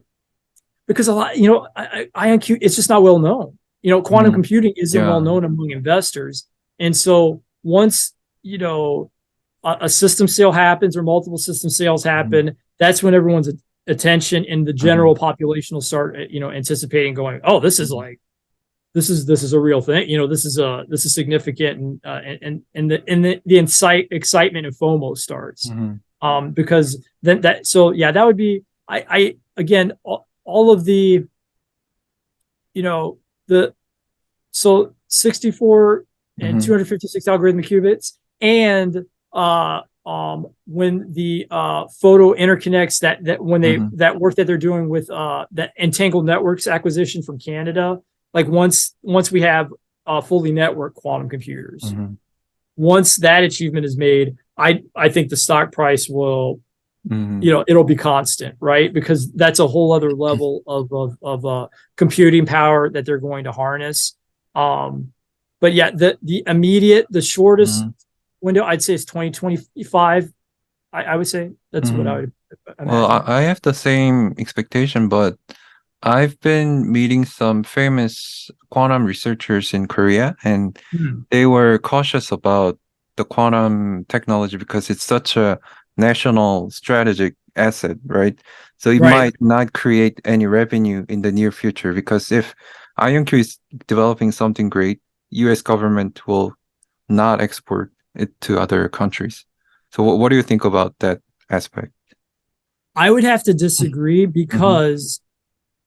because a lot, IonQ, it's just not well known. Quantum Mm-hmm. computing isn't well Yeah. known among investors, and so once a system sale happens or multiple system sales Mm-hmm. happen, that's when everyone's attention and the Mm-hmm. general population will start, anticipating, going, oh, this is like, this is a real thing. This is significant, and the excitement and FOMO starts. Mm-hmm. Because then that would be, I again, all of you know the so 64 and Mm-hmm. 256 algorithmic qubits, and when the photo interconnects, that when they Mm-hmm. that work that they're doing with that entangled networks acquisition from Canada, like once we have fully networked quantum computers, Mm-hmm. once that achievement is made, I think the stock price will, Mm-hmm. it'll be constant, right? Because that's a whole other level of computing power that they're going to harness. Um, but yeah, the shortest Mm-hmm. window I'd say is 2025. I would say that's what I would Well, imagine. I have the same expectation, but I've been meeting some famous quantum researchers in Korea, and Hmm. they were cautious about the quantum technology because it's such a national strategic asset, right? So it Right. might not create any revenue in the near future because if IonQ is developing something great, US government will not export it to other countries. So what do you think about that aspect? I would have to disagree Hmm. because,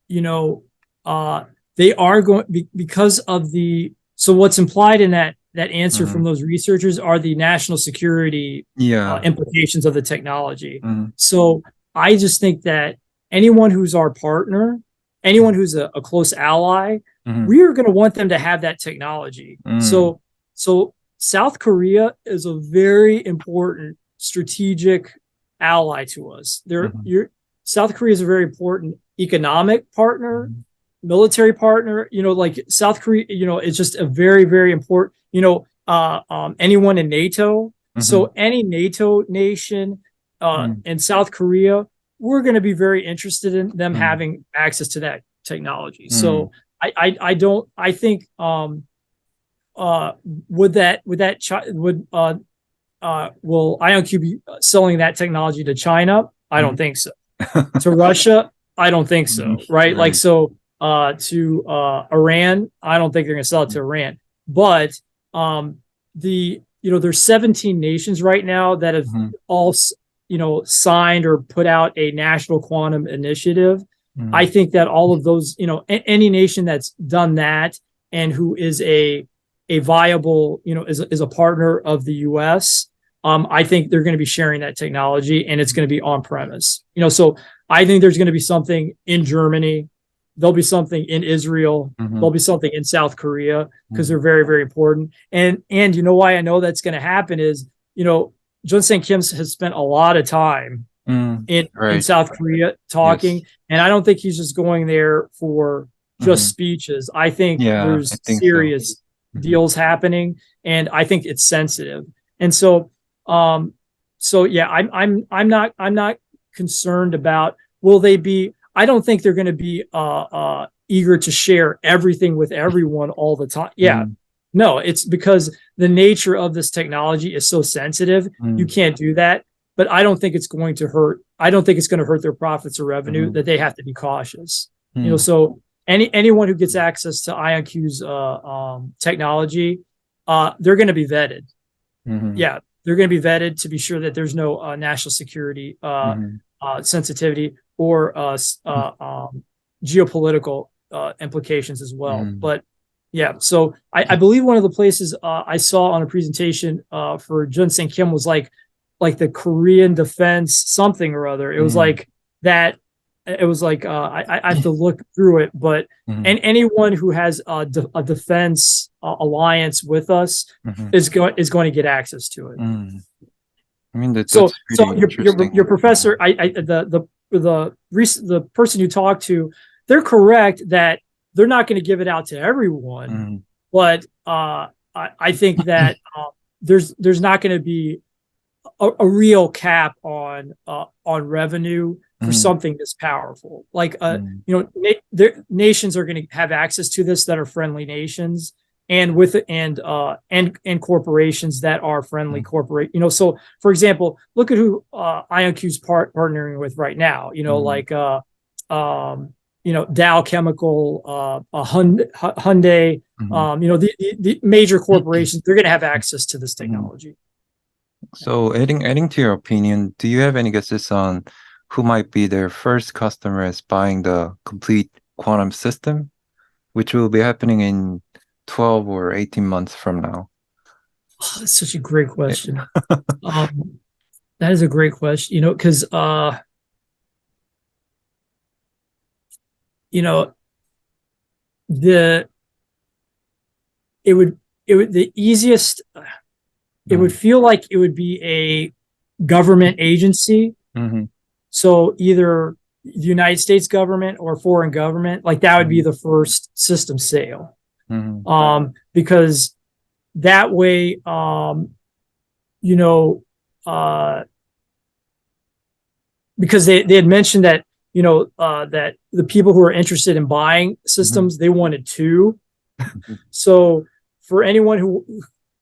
you know, uh, they are going because of the so what's implied in that answer from Hmm. those researchers are the national security Yeah. implications of the technology. Hmm. So I just think that anyone who's our partner, anyone who's a close ally, Hmm. we are going to want them to have that technology. Hmm. So South Korea is a very important strategic ally to us. Hmm. South Korea is a very important economic partner, Hmm. military partner. Like South Korea, it's just a very, very important. Anyone in NATO. Hmm. So any NATO nation Hmm. and South Korea, we're going to be very interested in them Hmm. having access to that technology. Hmm. So I don't I think uh would that would will IonQ be selling that technology to China? I don't Hmm. think so. To Russia? I don't think Hmm. so. Right? Like Right. so to Iran, I don't think they're going to sell it to Iran. But the there's 17 nations right now that have Hmm. all signed or put out a national quantum initiative. Hmm. I think that all of those, any nation that's done that and who is a viable, is a partner of the US, I think they're going to be sharing that technology and it's going to be on premise. So I think there's going to be something in Germany, there'll be something in Israel, Hmm. there'll be something in South Korea because Hmm. they're very, very important. And why I know that's going to happen is, Jun Kim has spent a lot of time Hmm. in Right. South Korea Yes. talking, and I don't think he's just going there for just Hmm. speeches. I think Yeah, I there's think so. serious Hmm. deals happening, and I think it's sensitive. And um, yeah, I'm not concerned about will they be. I don't think they're going to be eager to share everything with everyone all the time. Yeah, Hmm. no, it's because the nature of this technology is so sensitive. You Hmm. can't do that. But I don't think it's going to hurt. I don't think it's going to hurt their profits or revenue Hmm. that they have to be cautious. Hmm. So anyone who gets access to IonQ's technology, they're going to be vetted. Hmm. Yeah, they're going to be vetted to be sure that there's no national security Hmm. sensitivity or geopolitical implications as well. Hmm. But yeah, so I believe one of the places I saw on a presentation for Jun Kim was like the Korean defense something or other. It was Hmm. like that. It was like I have to look through it, but Hmm. and anyone who has a defense alliance with us Hmm. is going to get access to it. Hmm. I mean So that's so pretty your interesting. professor, the person you talk to, they're correct that they're not going to give it out to everyone, Hmm. but I think that there's not going to be a real cap on revenue for Hmm. something this powerful. Like Hmm. nations are going to have access to this that are friendly nations, and with and corporations that are friendly corporate. So for example, look at who IonQ's partnering with right now. Hmm. Like Dow Chemical, Hyundai. Hmm. The major corporations, they're going to have access to this Hmm. technology. So adding to your opinion, do you have any guesses on who might be their first customers buying the complete quantum system, which will be happening in 12 or 18 months from now? Oh, that's such a great Eh, question. Um, that is a great question. Because you know, the it would the easiest. It would Mm, feel like it would be a government agency. mhm, So either the United States government or foreign government, like that would be mhm, the first system sale. mhm, Because that way, you know, uh, because they had mentioned that, that the people who are interested in buying systems, they wanted two. So for anyone who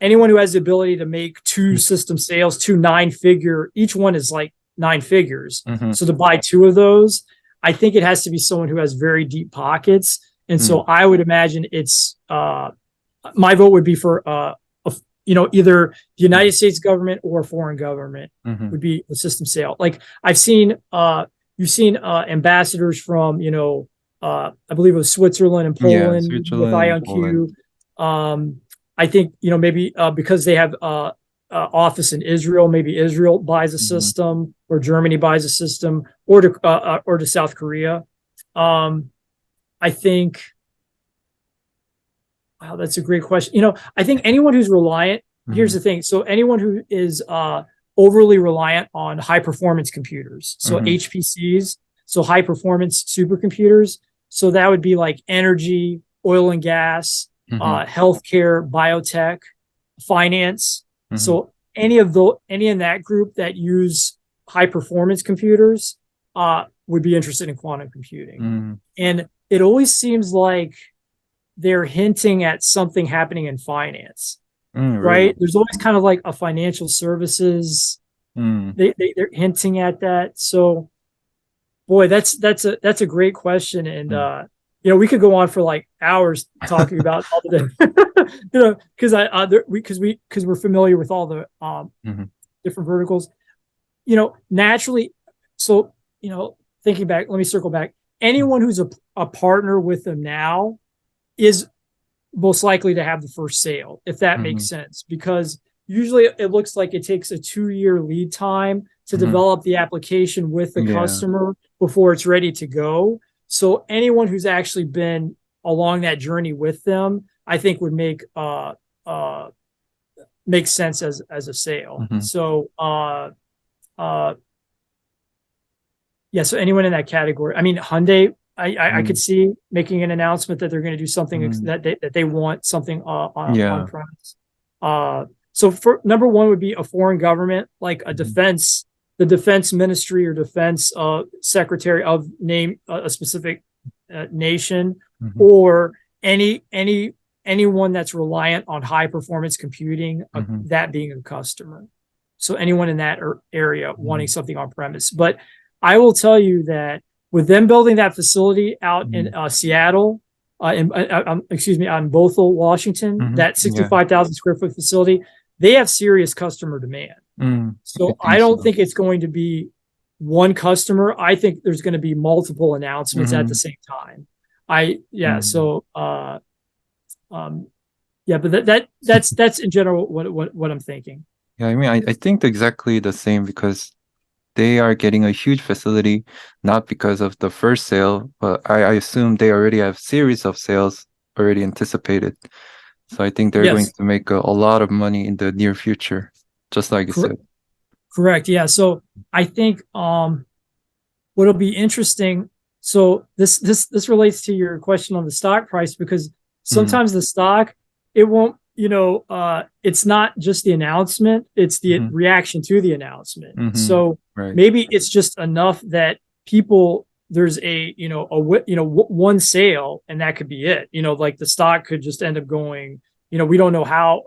has the ability to make two system sales, two 9-figure, each one is like 9 figures. So to buy two of those, I think it has to be someone who has very deep pockets. And so I would imagine it's my vote would be for either the United States government or foreign government would be a system sale. Like I've seen you've seen ambassadors from I believe it was Switzerland and Poland with IonQ. I think maybe because they have office in Israel, maybe Israel buys a system, or Germany buys a system, or to South Korea. I think, wow, that's a great question. I think anyone who's reliant. Here's the thing. So anyone who is overly reliant on high performance computers, so HPCs, so high performance supercomputers. So that would be like energy, oil and gas, healthcare, biotech, finance. So any in that group that use high performance computers would be interested in quantum computing. And it always seems like they're hinting at something happening in finance, right? Really? There's always kind of like a financial services. They're hinting at that. So, boy, that's a great question, and we could go on for like hours talking about all the because we're familiar with all the different verticals. Naturally. So thinking back, let me circle back. Anyone who's a partner with them now is most likely to have the first sale, if that makes sense, because usually it looks like it takes a 2-year lead time to develop the application with the customer before it's ready to go. So anyone who's actually been along that journey with them, I think would make sense as a sale. So so anyone in that category. I mean, Hyundai, I could see making an announcement that they're going to do something that they want something on premise. So for number one would be a foreign government, like a defense, the defense ministry or defense secretary of a specific nation, or anyone that's reliant on high performance computing, that being a customer. So anyone in that area wanting something on premise. But I will tell you that with them building that facility out in Seattle, on Bothell, Washington, that 65,000 square foot facility, they have serious customer demand. So I don't think it's going to be one customer. I think there's going to be multiple announcements at the same time. But that's in general what I'm thinking. Yeah, I mean, I think exactly the same, because they are getting a huge facility, not because of the first sale, but I assume they already have series of sales already anticipated. So I think they're going to make a lot of money in the near future, just like you said. Correct. Yeah. So I think what'll be interesting. So this relates to your question on the stock price, because sometimes the stock, it won't, it's not just the announcement, it's the reaction to the announcement. So maybe it's just enough that people, there's one sale and that could be it. Like the stock could just end up going, we don't know how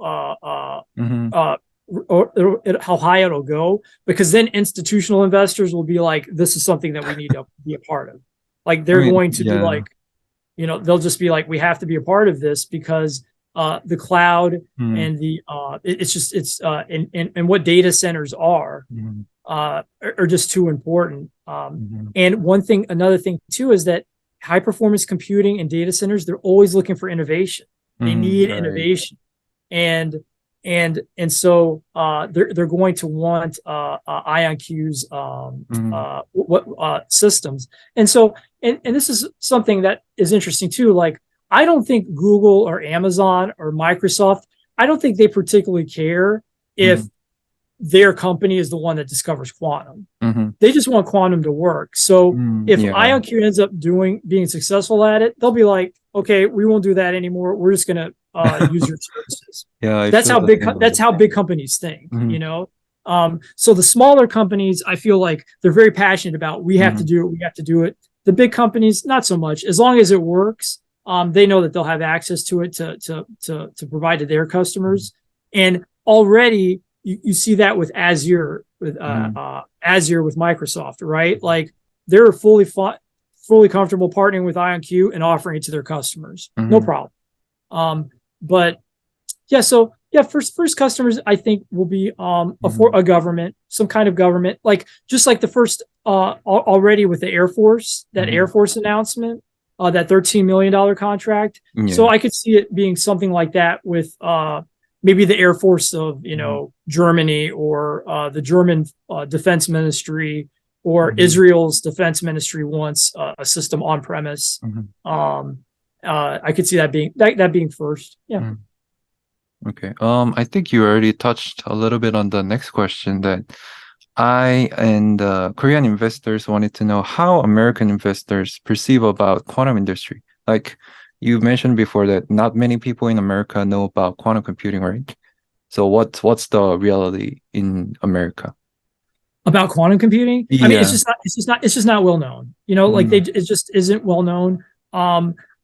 how high it'll go, because then institutional investors will be like, this is something that we need to be a part of. Like they're going to be like, they'll just be like, we have to be a part of this because the cloud and the and what data centers are just too important. And another thing too, is that high performance computing and data centers, they're always looking for innovation. They need innovation, and so they're going to want IonQ's systems. And so and this is something that is interesting too. Like, I don't think Google or Amazon or Microsoft, I don't think they particularly care if their company is the one that discovers quantum. They just want quantum to work. So if IonQ ends up being successful at it, they'll be like, okay, we won't do that anymore. We're just going to use your services. That's how big companies think, So the smaller companies, I feel like they're very passionate about, we have to Mhm. do it, we have to do it. The big companies, not so much. As long as it works, they know that they'll have access to it to provide to their customers. And already you see that with Mhm. Azure with Microsoft, right? Like they're fully comfortable partnering with IonQ and offering it to their customers. No Mhm. problem. But yeah, so yeah, first customers I think will be Mhm. a government, some kind of government, like just like the first already with the Air Force, that Air Mhm. Force announcement, that $13 million contract. So Yeah. I could see it being something like that with maybe the Air Force of Mhm. Germany, or the German Defense Ministry, or Mhm. Israel's Defense Ministry wants a system on premise. Mhm. Um, I could see that being first. Yeah. Mhm. Okay. I think you already touched a little bit on the next question that I and Korean investors wanted to know how American investors perceive about quantum industry. Like you mentioned before that not many people in America know about quantum computing, right? So what's the reality in America? About quantum computing. I mean, Yeah. it's just not well known. Like Mm, it just isn't well known.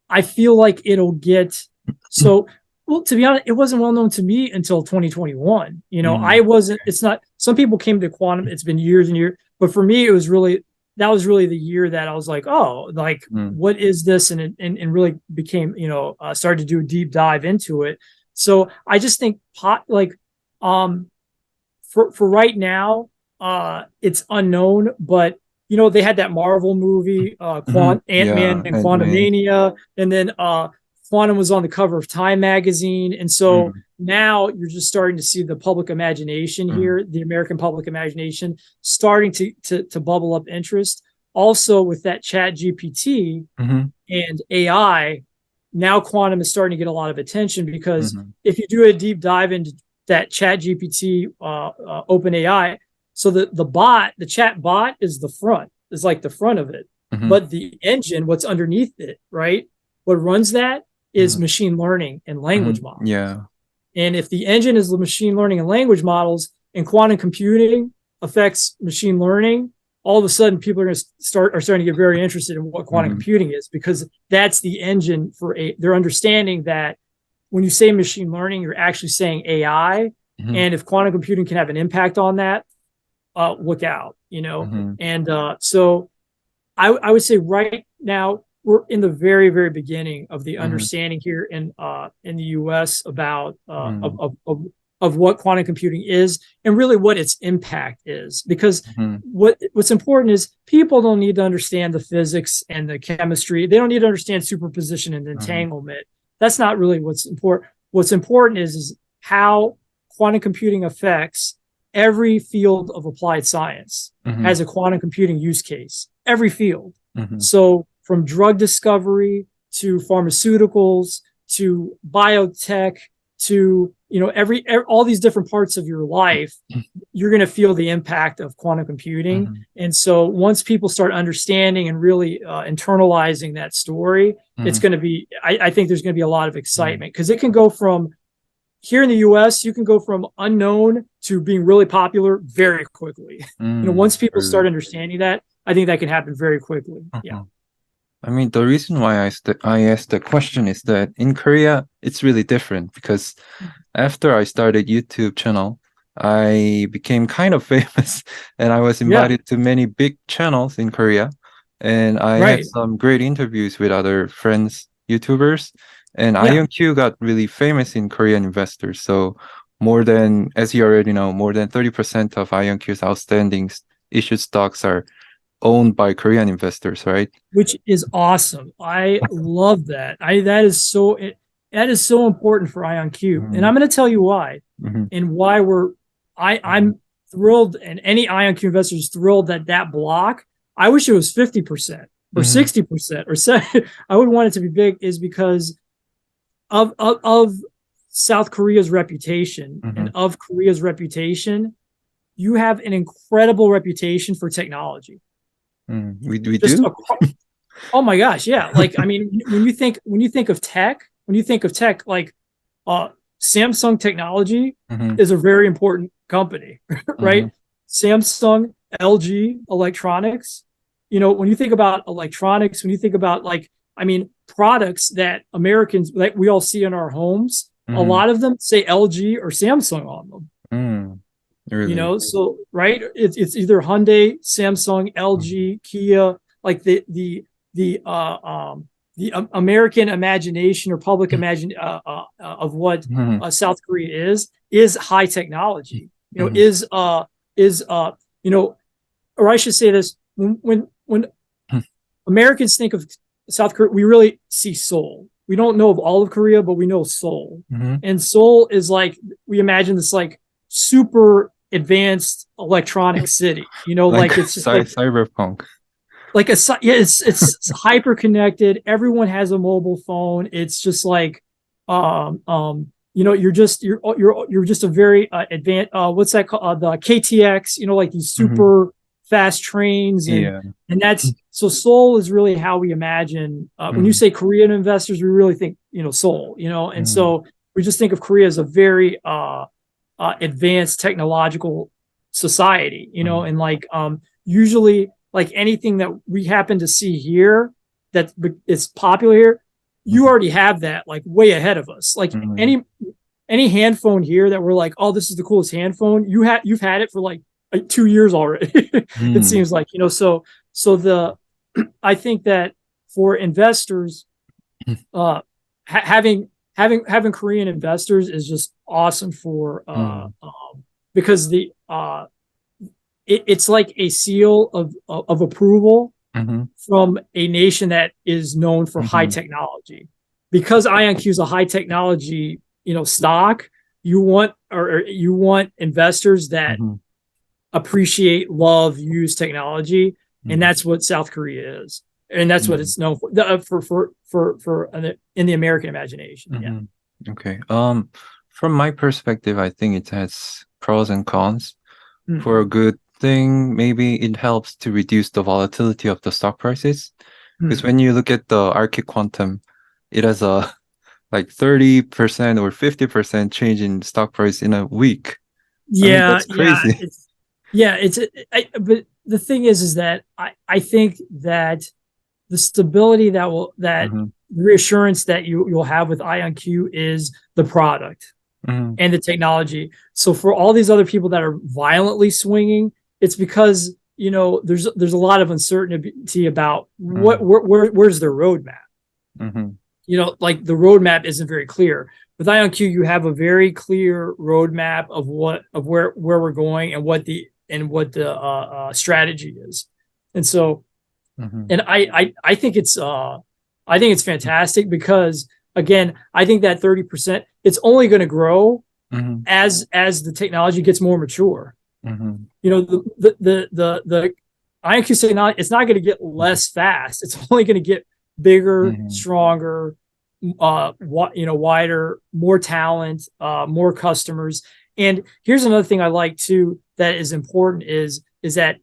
I feel like it'll get so well, to be honest, it wasn't well known to me until 2021. I mm, wasn't, it's not, some people came to quantum, it's been years and years, but for me, that was really the year that I was like, oh, like, mm, what is this? And really became, started to do a deep dive into it. So I just think um, for right now, it's unknown, but they had that Marvel movie, Ant-Man yeah, and and man. Quantumania, and then Quantum was on the cover of Time magazine. And so Mm, now you're just starting to see the public imagination mm, here, the American public imagination starting to bubble up interest. Also with that Chat GPT mhm, and AI, now quantum is starting to get a lot of attention, because mhm, if you do a deep dive into that Chat GPT, Open AI, so the chat bot is like the front of it, mhm, but the engine, what's underneath it, right? What runs that is mhm, machine learning and language mhm, models. yeah. And if the engine is the machine learning and language models, and quantum computing affects machine learning, all of a sudden people are starting to get very interested in what quantum Mhm, computing is, because that's the engine they're understanding that when you say machine learning, you're actually saying AI. mhm, And if quantum computing can have an impact on that, look out. mhm, And so I would say right now we're in the very, very beginning of the mhm, understanding here in the U.S. about mhm, of what quantum computing is, and really what its impact is. Because mhm, what's important is people don't need to understand the physics and the chemistry. They don't need to understand superposition and mhm, entanglement. That's not really what's important. What's important is how quantum computing affects every field of applied science. mhm, Has a quantum computing use case. Every field. mhm, So from drug discovery to pharmaceuticals to biotech to every all these different parts of your life, you're going to feel the impact of quantum computing. mhm, And so once people start understanding and really internalizing that story, it's mhm, going to be, I think there's going to be a lot of mhm, excitement, because it can go from, here in the US, you can go from unknown to being really popular very quickly. Once people start true. understanding that, I think that can happen very quickly. Yeah. Mhm. I mean, the reason why I asked the question is that in Korea, it's really different because after I started YouTube channel, I became kind of famous and I was Yeah. invited to many big channels in Korea. And I had Right. some great interviews with other friends, YouTubers. And Yeah. IonQ got really famous in Korean investors. So more than, as you already know, more than 30% of IonQ's outstanding issued stocks are owned by Korean investors, right? Which is awesome. I love that. That is so important for IonQ. And Mhm, I'm going to tell you why, mhm, and why mhm, I'm thrilled, and any IonQ investor is thrilled that block, I wish it was 50% or mhm, 60% or I would want it to be big, is because of South Korea's reputation, and mhm, of Korea's reputation. You have an incredible reputation for technology. mhm. We Just do? oh my gosh, yeah. Like, I mean, when you think of tech, like uh Samsung Technology Mm-hmm. is a very important company, Mm-hmm. right? Samsung, LG Electronics. You know, when you think about electronics, when you think about like, I mean, products that Americans that we all see in our homes, a Mm-hmm. lot of them say LG or Samsung on them. Mm. You Really? know, so right, it's either Hyundai, Samsung, Mm-hmm. LG, Kia, like the American imagination or public imagine of what Mm-hmm. South Korea is high technology. You know, Mm-hmm. is you know, or I should say this, when Americans think of South Korea, we really see Seoul. We don't know of all of Korea, but we know Seoul. Mm-hmm. And Seoul is like, we imagine this like super advanced electronic city, you know, Like like it's just like cyberpunk. like a yeah, it's hyper connected. Everyone has a mobile phone. It's just like you know, you're just a very advanced what's that called, the KTX, you know, like these Mm-hmm. super fast trains. Yeah. And that's so Seoul is really how we imagine when you Mm-hmm. say Korean investors, we really think, you know, Seoul, you know. And Mm-hmm. so we just think of Korea as a very advanced technological society, you know. And like usually like anything that we happen to see here that is popular here, you Mm-hmm. already have that like way ahead of us. Like Mm-hmm. any hand phone here that we're like, oh, this is the coolest hand phone, you've had it for like 2 years already. It Mm-hmm. seems like, you know. So the I think that for investors, having Korean investors is just awesome for Mm-hmm. because it's like a seal of approval Mm-hmm. from a nation that is known for high Mm-hmm. technology. Because IonQ is a high technology, you know, stock, you want or you want investors that Mm-hmm. appreciate, love, use technology, and Mm-hmm. that's what South Korea is, and that's what Mm-hmm. it's known for in the American imagination. Yeah. Mm-hmm. Okay. From my perspective, I think it has pros and cons. For a Mm-hmm. good thing, maybe it helps to reduce the volatility of the stock prices. Because Mm-hmm. when you look at the Arctic Quantum, it has a like 30% or 50% change in stock price in a week. I mean, Yeah, that's yeah, crazy. it's but the thing is that I think that the stability that Hmm. reassurance that you'll have with IonQ is the product Hmm. and the technology. So for all these other people that are violently swinging, it's because, you know, there's a lot of uncertainty about Hmm. where's their roadmap. Hmm. You know, like the roadmap isn't very clear. With IonQ, you have a very clear roadmap of where we're going and what the strategy is. And so, Hmm. and I think it's fantastic because, again, I think that 30%, it's only going to grow Hmm. as the technology gets more mature. Hmm. You know, the IonQ technology, it's not going to get less fast. It's only going to get bigger, Hmm. stronger, you know, wider, more talent, more customers. And here's another thing I like too that is important is that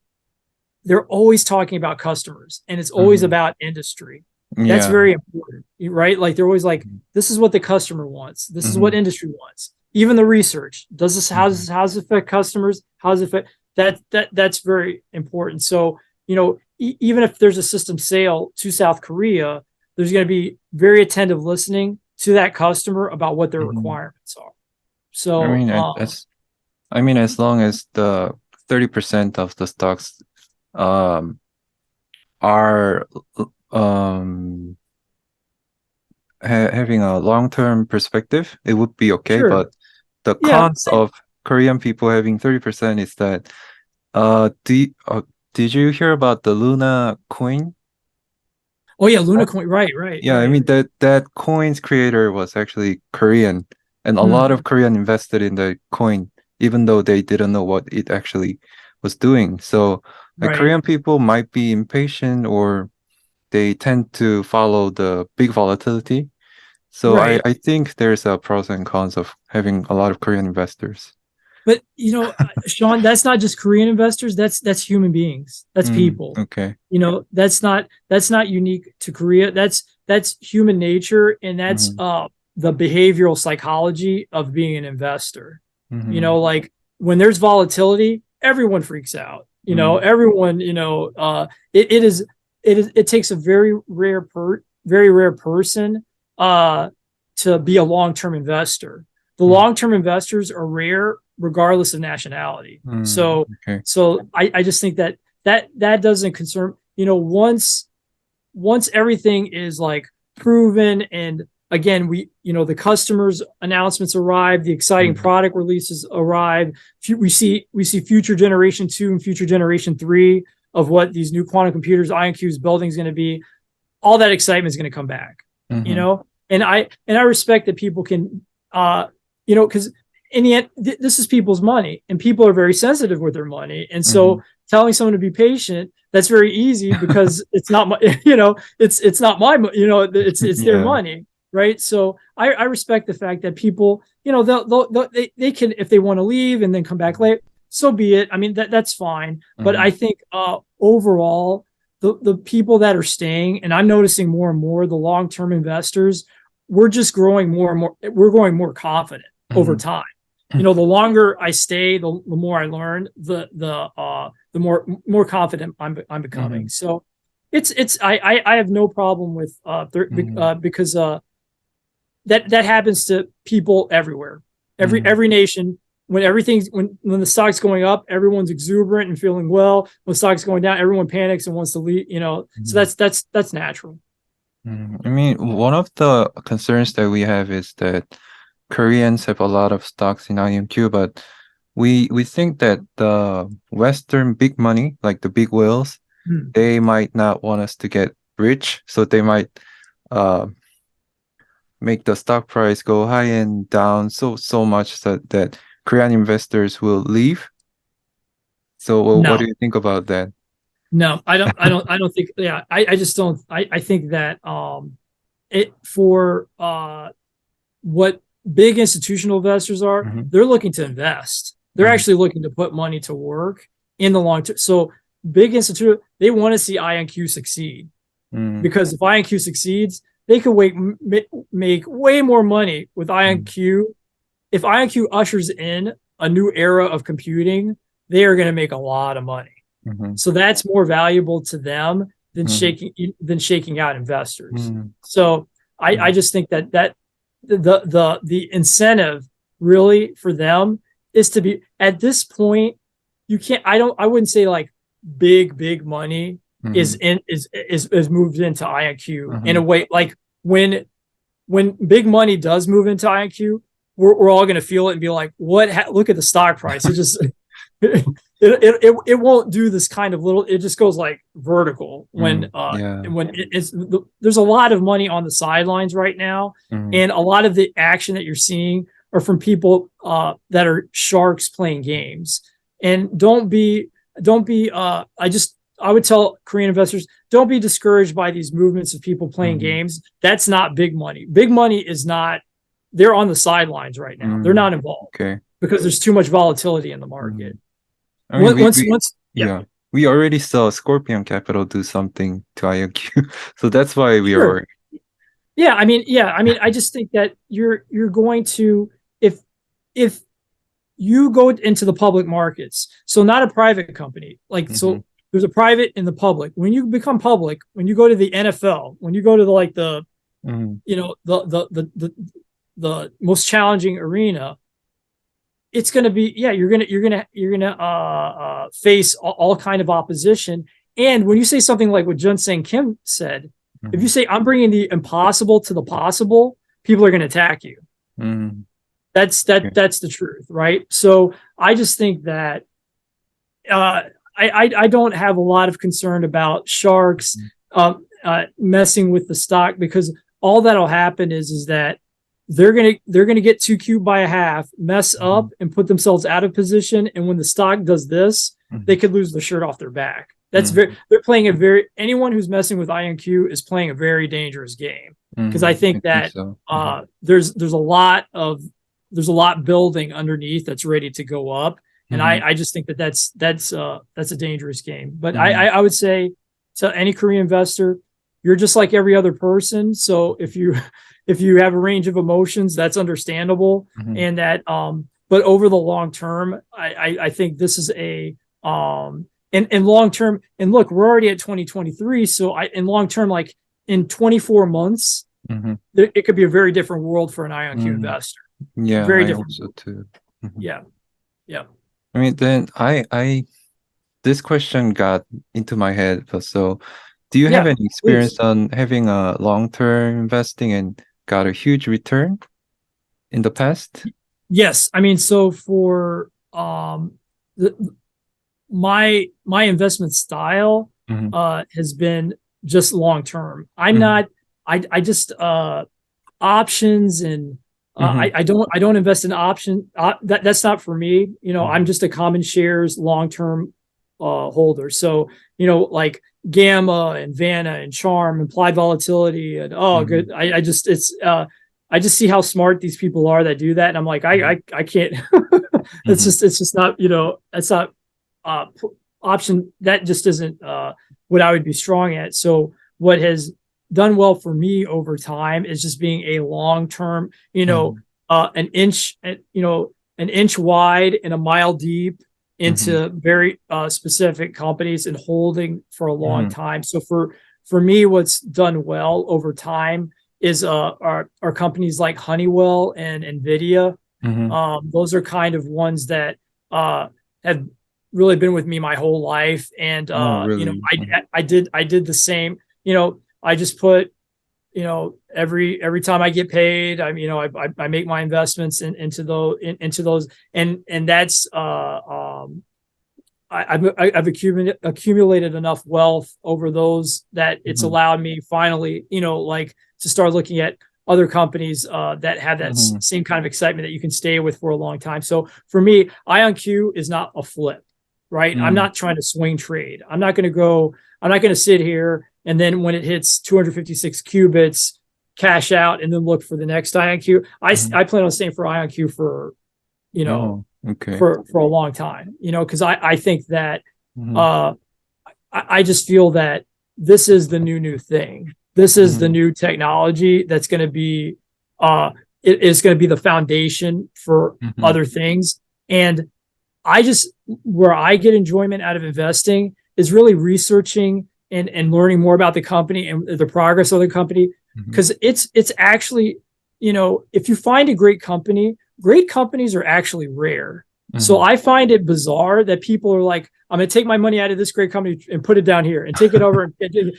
they're always talking about customers and it's always Hmm. about industry. That's Yeah. very important, right? Like they're always like, this is what the customer wants. This is what Hmm. industry wants. Even the research, does this, Hmm. how does it affect customers? How does it affect that's very important. So, you know, even if there's a system sale to South Korea, there's going to be very attentive listening to that customer about what their Hmm. requirements are. I So, mean, I mean, as long as the 30% of the stocks um are um having a long-term perspective, it would be okay. sure. But the Yeah. cons of Korean people having 30% is that uh do you, did you hear about the Luna coin? Oh yeah, I- Luna coin. Right, right, Yeah, I right. mean that coin's creator was actually Korean, and a lot of Hmm. Korean invested in the coin, even though they didn't know what it actually was doing. So like Right, Korean people might be impatient or they tend to follow the big volatility. So right. I think there's a pros and cons of having a lot of Korean investors. But you know, Shawn, that's not just Korean investors. That's human beings. That's Mm, people. okay. You know, that's not unique to Korea. That's human nature, and that's Mm-hmm. the behavioral psychology of being an investor. You Mm-hmm. know, like when there's volatility, everyone freaks out. You know, everyone, it takes a very rare person to be a long-term investor. The long-term investors are rare regardless of nationality. So Okay. I just think that doesn't concern, once everything is like proven, and again, the customers announcements arrive, the exciting product releases arrive, we see future generation 2 and future generation 3 of what these new quantum computers IonQ's building is going to be. All that excitement is going to come back, and I respect that people can, because in the end, this is people's money, and people are very sensitive with their money, and so telling someone to be patient, that's very easy because it's not my, it's not my, it's their money, right? So I respect the fact that people, they can, if they want to leave and then come back late, so be it. I mean, that's fine. But I think overall, the people that are staying, and I'm noticing more and more, the long-term investors, we're just growing more and more. We're growing more confident over time. The longer I stay, the more I learn, the more confident I'm becoming. So I have no problem with because that happens to people everywhere, every nation. When the stock's going up, everyone's exuberant and feeling well. When the stock's going down, everyone panics and wants to leave. So that's natural. I mean, one of the concerns that we have is that Koreans have a lot of stocks in IonQ, but we think that the Western big money, like the big whales, they might not want us to get rich, so they might make the stock price go high and down so much that Korean investors will leave. So what do you think about that? No, I don't think. Yeah, I just don't. I think that for what big institutional investors are, they're looking to invest. They're actually looking to put money to work in the long term. So big institute, they want to see IonQ succeed, because if IonQ succeeds, they could make way more money with IonQ. If IonQ ushers in a new era of computing, they are going to make a lot of money. So that's more valuable to them than shaking out investors. So I just think that the incentive really for them is to be, at this point, you can't, I wouldn't say like big money is moved into IonQ in a way. Like when big money does move into IonQ, we're all going to feel it and be like, look at the stock price. It just, it won't do this kind of little, it just goes like vertical when there's a lot of money on the sidelines right now. And a lot of the action that you're seeing are from people that are sharks playing games. And I would tell Korean investors, don't be discouraged by these movements of people playing games. That's not big money. Big money is not, they're on the sidelines right now. They're not involved because there's too much volatility in the market. I mean, we already saw Scorpion Capital do something to IonQ, so that's why we are worried. I mean, I just think that you're going to, if you go into the public markets, so not a private company, like so there's a private and the public. When you become public, when you go to the NFL, when you go to the most challenging arena, it's going to be, you're going to face all kind of opposition. And when you say something like what Jun-Sang Kim said, if you say, I'm bringing the impossible to the possible, people are going to attack you. That's the truth, right? So I just think that I don't have a lot of concern about sharks messing with the stock, because all that'll happen is that they're gonna get too cute by a half, mess up, and put themselves out of position. And when the stock does this, they could lose the shirt off their back. That's they're playing anyone who's messing with IonQ is playing a very dangerous game, because I think that there's a lot building underneath that's ready to go up. And I just think that's a dangerous game. But I would say to any Korean investor, you're just like every other person. So if you if you have a range of emotions, that's understandable. Mhm. And that, but over the long term, I think this is a, and long term, and look, we're already at 2023. So in long term, like in 24 months, Mhm. it could be a very different world for an IonQ Mm. investor. Yeah, Very I hope different. so too. Mhm. Yeah. Yeah. I mean, then this question got into my head. So, do you have Yeah. any Please. experience on having a long-term investing and got a huge return in the past? Yes. I mean, so for, the, my investment style Mhm. has been just long term. I'm Mhm. not I just options and Mhm. I don't invest in option that's not for me. You know, I'm Mhm. just a common shares long term holder. So, you know, like gamma and Vanna and charm, implied volatility, and oh Mhm. good. I just it's I just see how smart these people are that do that. And I'm like, Mhm. I can't Mhm. it's just not, you know, it's not uh, option that just isn't what I would be strong at. So what has done well for me over time is just being a long term, you know, Mhm. an inch, you know, an inch wide and a mile deep Mhm. into very specific companies and holding for a long Mhm. time. So for me, what's done well over time is are companies like Honeywell and Nvidia. Mhm. Those are kind of ones that have really been with me my whole life. And Oh, you know, really? Mhm. I did the same. You know, I just put, you know, every time I get paid, you know, I make my investments into those, and that's I've accumulated enough wealth over those that it's Mhm. allowed me finally, you know, like to start looking at other companies that have that Mhm. same kind of excitement that you can stay with for a long time. So for me, IonQ is not a flip, right? I'm Mhm. not trying to swing trade. I'm not going to go. I'm not going to sit here and then when it hits 256 qubits, cash out and then look for the next IonQ. Mhm. I plan on staying for IonQ for, you know, Oh, okay. for a long time, you know, because I think that Mhm. uh, I just feel that this is the new thing. This is the Mhm. new technology that's going to be it is going to be the foundation for Mhm. other things. And I just where I get enjoyment out of investing is really researching and learning more about the company and the progress of the company Mhm. because it's actually, you know, if you find a great company, great companies are actually rare. So Mhm. I find it bizarre that people are like, I'm going to take my money out of this great company and put it down here and take it over and then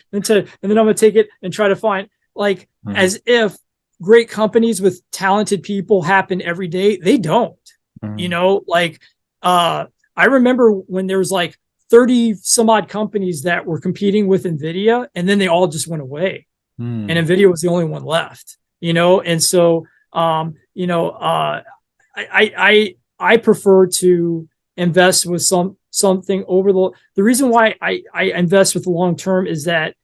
I'm going to take it and try to find like Mhm. as if great companies with talented people happen every day. They don't, you Mhm. know, like I remember when there was like 30 some odd companies that were competing with Nvidia and then they all just went away and Mhm. Nvidia was the only one left, you know? And so, you know, I prefer to invest with something over the reason why I invest with the long term is that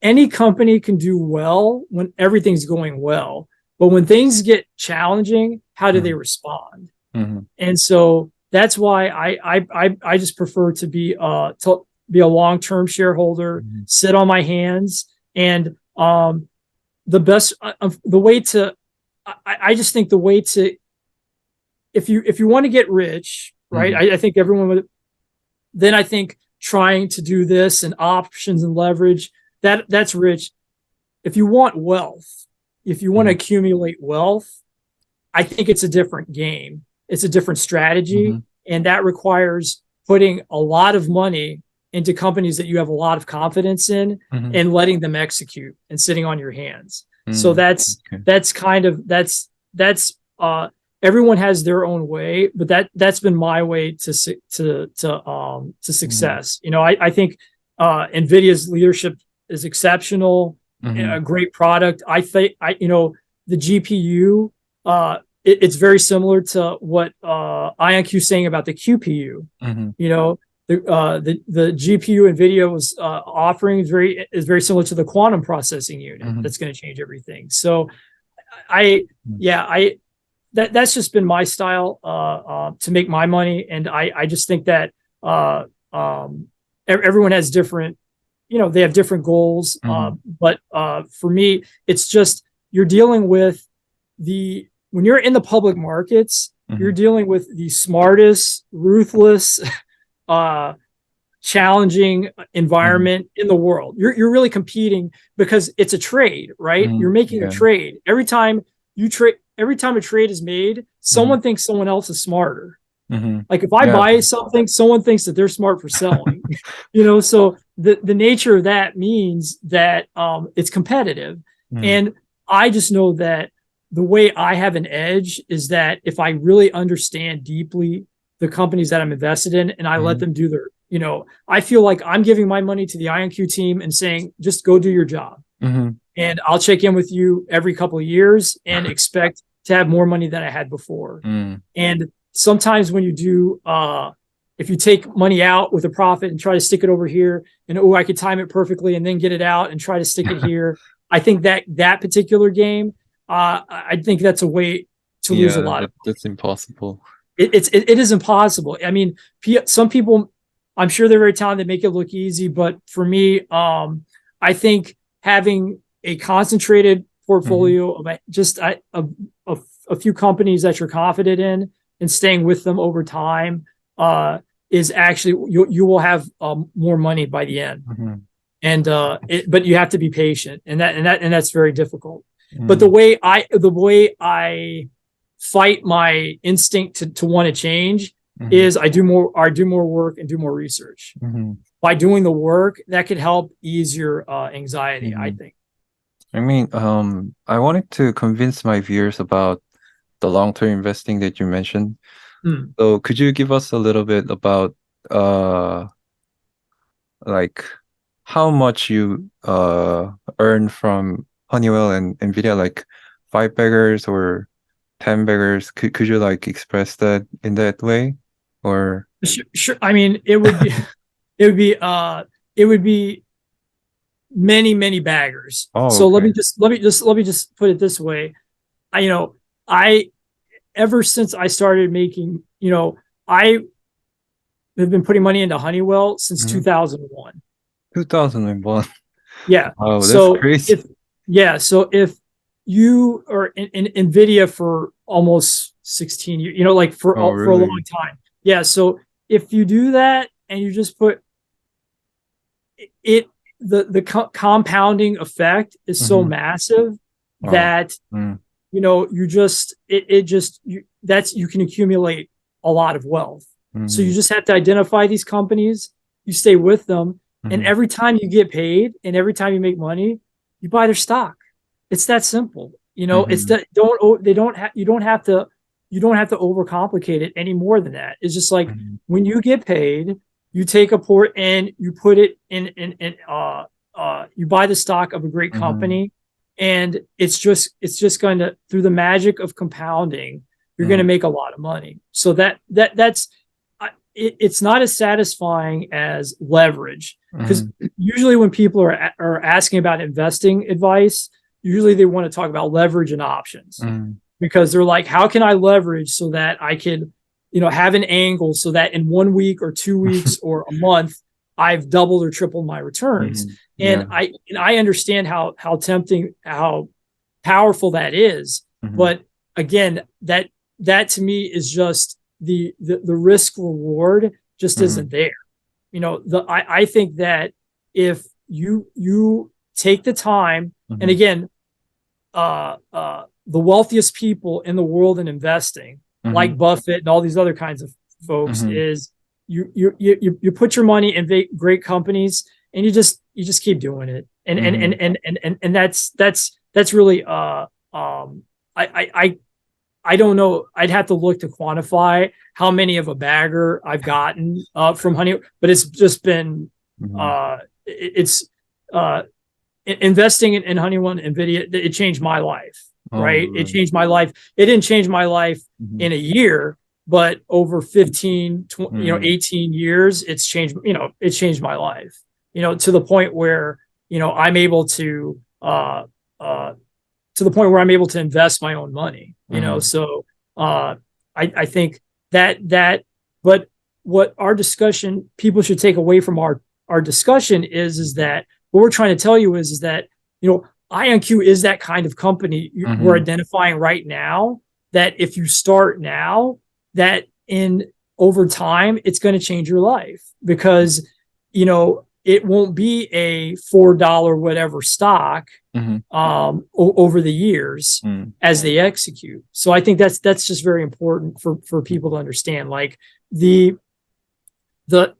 any company can do well when everything's going well. But when things get challenging, how do they Mhm. respond? Mhm. And so that's why I just prefer to be a long term shareholder, Mhm. sit on my hands, and the best the way to I just think the way to if you want to get rich, right? Mhm. I think everyone would then I think trying to do this and options and leverage that's rich. If you want wealth, if you want to Mhm. accumulate wealth, I think it's a different game. It's a different strategy, Mhm. and that requires putting a lot of money into companies that you have a lot of confidence in Mhm. and letting them execute and sitting on your hands. So Mm. Okay. that's kind of that's everyone has their own way, but that's been my way to Mhm. success. You know, I think Nvidia's leadership is exceptional, a Mhm. great product. I think I you know the GPU it's very similar to what IonQ is saying about the QPU. Mhm. You know, the GPU NVIDIA was offering is very similar to the quantum processing unit Mhm. that's going to change everything. So I Mhm. yeah I that's just been my style to make my money, and I just think that everyone has different, you know, they have different goals. Mhm. But for me, it's just you're dealing with when you're in the public markets, you're dealing with the smartest, ruthless, challenging environment in the world. You're really competing because it's a trade, right? You're making a trade. Every time a trade is made, someone thinks someone else is smarter. Like if I buy something, someone thinks that they're smart for selling. So the nature of that means that it's competitive. And I just know that the way I have an edge is that if I really understand deeply the companies that I'm invested in and I let them do their, I feel like I'm giving my money to the IonQ team and saying, just go do your job. And I'll check in with you every couple of years and expect to have more money than I had before. And sometimes when you do, if you take money out with a profit and try to stick it over here and, I could time it perfectly and then get it out and try to stick it here. I think that particular game, I think that's a way to lose a lot. That's impossible. It is impossible. I mean, some people, I'm sure they're very talented, make it look easy, but for me, I think having a concentrated portfolio of just a few companies that you're confident in and staying with them over time is actually you will have more money by the end. And but you have to be patient, and that's very difficult. But the way I fight my instinct to want to change is I do more work and do more research. By doing the work, that could help ease your anxiety, I think. I mean, I wanted to convince my viewers about the long-term investing that you mentioned. So could you give us a little bit about like how much you earn from Honeywell and Nvidia, like 5 baggers or 10 baggers? Could you like express that in that way? Or sure. I mean, it would be many baggers. So okay. let me just put it this way. I ever since I started making, I have been putting money into Honeywell since 2001. 2001. Yeah. Oh, that's crazy. So if you are in Nvidia for almost 16 years, for a long time. Yeah. So if you do that and you just put it, the compounding effect is so massive that you can accumulate a lot of wealth. So you just have to identify these companies, you stay with them, and every time you get paid and every time you make money, you buy their stock. It's that simple. It's that you don't have to overcomplicate it any more than that. It's just like when you get paid, you take a port and you put it in you buy the stock of a great company, and it's just going to, through the magic of compounding, you're going to make a lot of money. So that's it's not as satisfying as leverage, because usually when people are asking about investing advice, usually they want to talk about leverage and options, because they're like, how can I leverage so that I can have an angle so that in 1 week or 2 weeks or a month, I've doubled or tripled my returns. And I understand how tempting, how powerful that is. But again, that to me is just the risk reward just isn't there. I think that if you take the time, and again, the wealthiest people in the world in investing, like Buffett and all these other kinds of folks, is you put your money in great companies, and you just keep doing it, and that's really I don't know. I'd have to look to quantify how many of a bagger I've gotten from Honeywell, but it's just been investing in Honeywell and Nvidia. It changed my life, right? It changed my life. It didn't change my life in a year, but over 15, 18 years, it's changed. It changed my life. To the point where I'm able to invest my own money. So I think that. But what our discussion, people should take away from our discussion is that what we're trying to tell you is that IonQ is that kind of company we're identifying right now, that if you start now, that in over time, it's going to change your life, because, you know, it won't be a $4 whatever stock over the years as they execute. So I think that's just very important for people to understand. Like the 10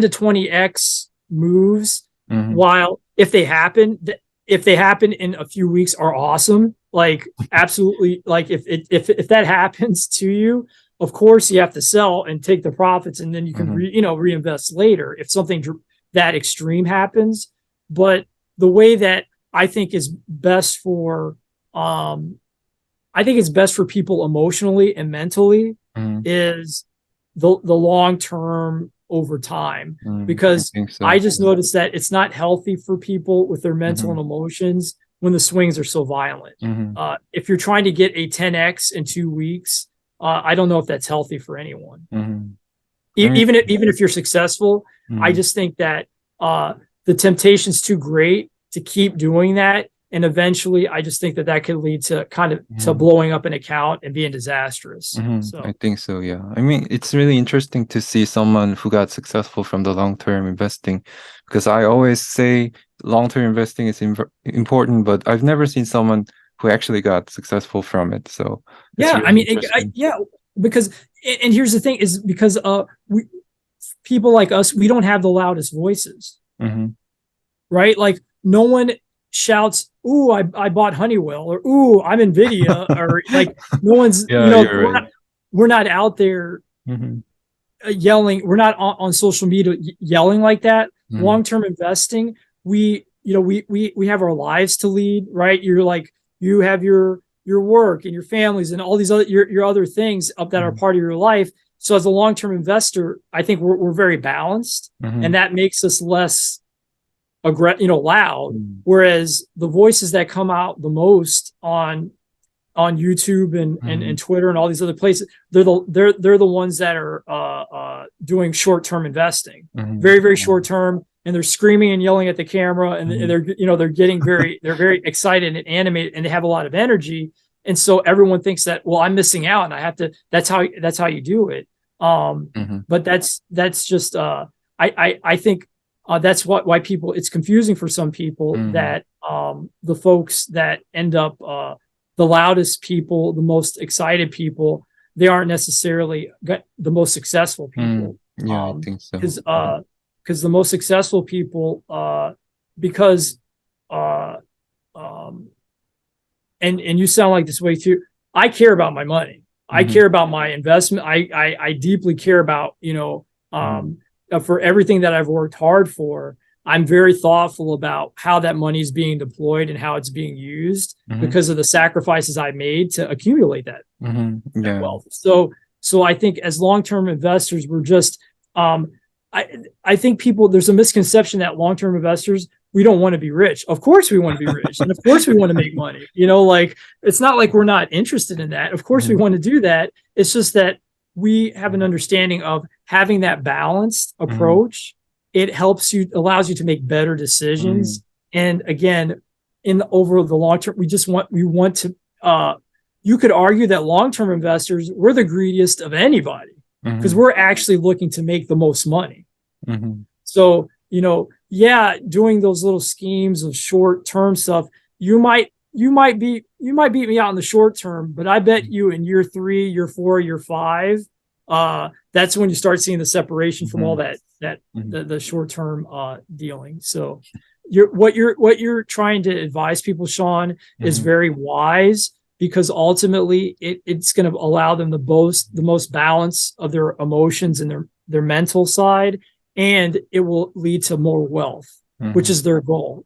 to 20x moves, while if they happen in a few weeks, are awesome. Like absolutely, like if that happens to you, of course you have to sell and take the profits, and then you can reinvest later if something that extreme happens. But the way that I think is best for people emotionally and mentally is the long term over time, because I just noticed that it's not healthy for people with their mental and emotions when the swings are so violent. If you're trying to get a 10x in 2 weeks, I don't know if that's healthy for anyone. Even if you're successful, I just think that the temptation's too great to keep doing that. And eventually, I just think that could lead to to blowing up an account and being disastrous. So I think so, yeah. I mean, it's really interesting to see someone who got successful from the long-term investing, because I always say long-term investing is important, but I've never seen someone who actually got successful from it. So yeah, really I mean, because and here's the thing is because people like us, we don't have the loudest voices, right? Like no one shouts, "Ooh, I bought Honeywell," or "Ooh, I'm Nvidia," or like no one's, we're not out there yelling. We're not on social media yelling like that. Long-term investing, we have our lives to lead, right? You're like, you have your work and your families and all these other your other things up that are part of your life. So as a long-term investor, I think we're very balanced, and that makes us less loud. Whereas the voices that come out the most on YouTube and Twitter and all these other places, they're the ones that are doing short-term investing, very, very short-term, and they're screaming and yelling at the camera, and they're getting they're very excited and animated, and they have a lot of energy. And so everyone thinks that, well, I'm missing out and I have to, that's how you do it. But that's just, I think that's why people, it's confusing for some people that the folks that end up the loudest people, the most excited people, they aren't necessarily the most successful people. I think so. Because the most successful people, and you sound like this way too, I care about my money. I care about my investment. I deeply care about, for everything that I've worked hard for. I'm very thoughtful about how that money is being deployed and how it's being used because of the sacrifices I made to accumulate that wealth. So I think as long-term investors, we're just, I think there's a misconception that long-term investors, we don't want to be rich. Of course we want to be rich. And of course we want to make money. Like, it's not like we're not interested in that. Of course we want to do that. It's just that we have an understanding of having that balanced approach. It allows you to make better decisions. And again, over the long term, we want to, you could argue that long-term investors, we're the greediest of anybody because we're actually looking to make the most money. So, doing those little schemes of short-term stuff, you might beat me out in the short term, but I bet you in year 3, year 4, year 5, that's when you start seeing the separation from all that the short-term dealing. So what you're trying to advise people, Shawn, is very wise, because ultimately it's going to allow them the most balance of their emotions and their mental side, and it will lead to more wealth, which is their goal.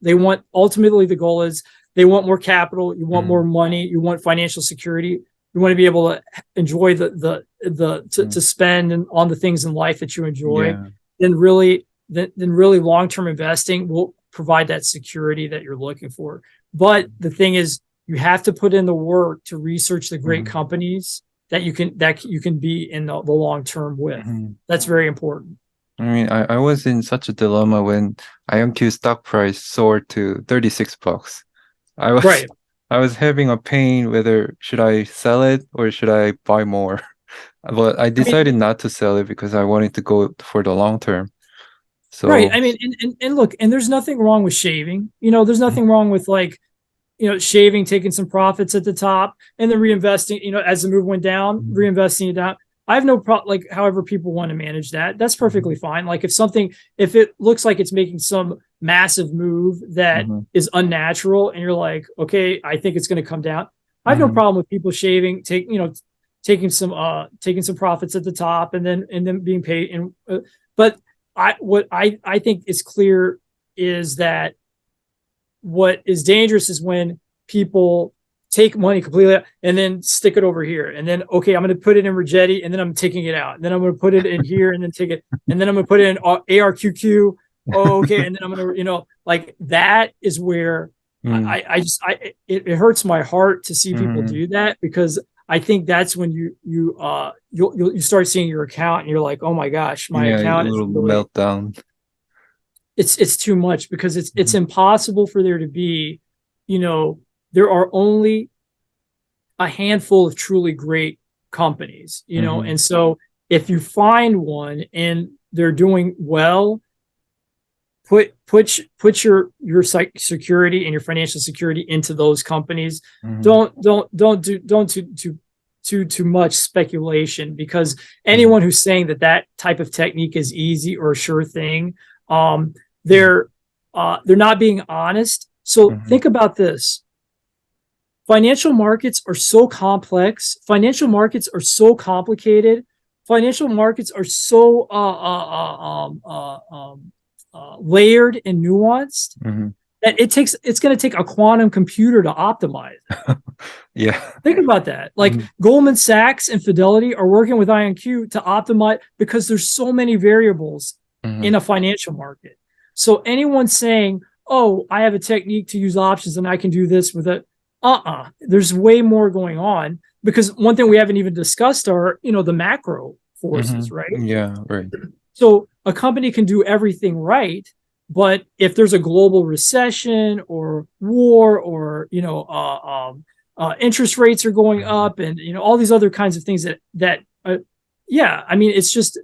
Ultimately the goal is they want more capital, you want more money, you want financial security, you want to be able to enjoy to spend on the things in life that you enjoy. Then really long-term investing will provide that security that you're looking for. But the thing is, you have to put in the work to research the great companies that you can be in the long term with. That's very important. I mean, I was in such a dilemma when IonQ stock price soared to $36. I was Right. I was having a pain whether should I sell it or should I buy more. But I I mean, decided not to sell it because I wanted to go for the long term. right. So I mean, and look, and there's nothing wrong with shaving. There's Mhm, nothing wrong with like, shaving, taking some profits at the top and then reinvesting, as the move went down, mhm, reinvesting it down. I have no problem, like, however people want to manage that, that's perfectly fine. Like, if it looks like it's making some massive move that mhm, is unnatural and you're like, okay, I think it's going to come down. I have no mhm, problem with people shaving, taking some profits at the top and then being paid. But what I think is clear is that what is dangerous is when people take money completely and then stick it over here. And then, okay, I'm going to put it in Rigetti and then I'm taking it out. And then I'm going to put it in here and then take it. And then I'm going to put it in ARQQ. Oh, okay. And then I'm going to, like, that is where mhm, it hurts my heart to see people mhm. do that, because I think that's when you start seeing your account and you're like, oh my gosh, my Yeah, a account is little really, meltdown. it's too much, because it's Mhm, impossible for there to be, you know, there are only a handful of truly great companies, mhm, and so if you find one and they're doing well, put your security and your financial security into those companies. mhm, Don't do too much speculation, because mhm, anyone who's saying that type of technique is easy or a sure thing, um, mhm, they're they're not being honest. So mhm, think about this: financial markets are so complex. Financial markets are so complicated. Financial markets are so layered and nuanced mhm. that it's going to take a quantum computer to optimize. Yeah. Think about that. Like, Mhm, Goldman Sachs and Fidelity are working with IonQ to optimize, because there's so many variables mhm, in a financial market. So anyone saying, "Oh, I have a technique to use options and I can do this with it," there's way more going on, because one thing we haven't even discussed are, the macro forces, mhm. right? Yeah, right. So a company can do everything right, but if there's a global recession or war, or interest rates are going Mhm, up, and all these other kinds of things yeah, I mean, it's just,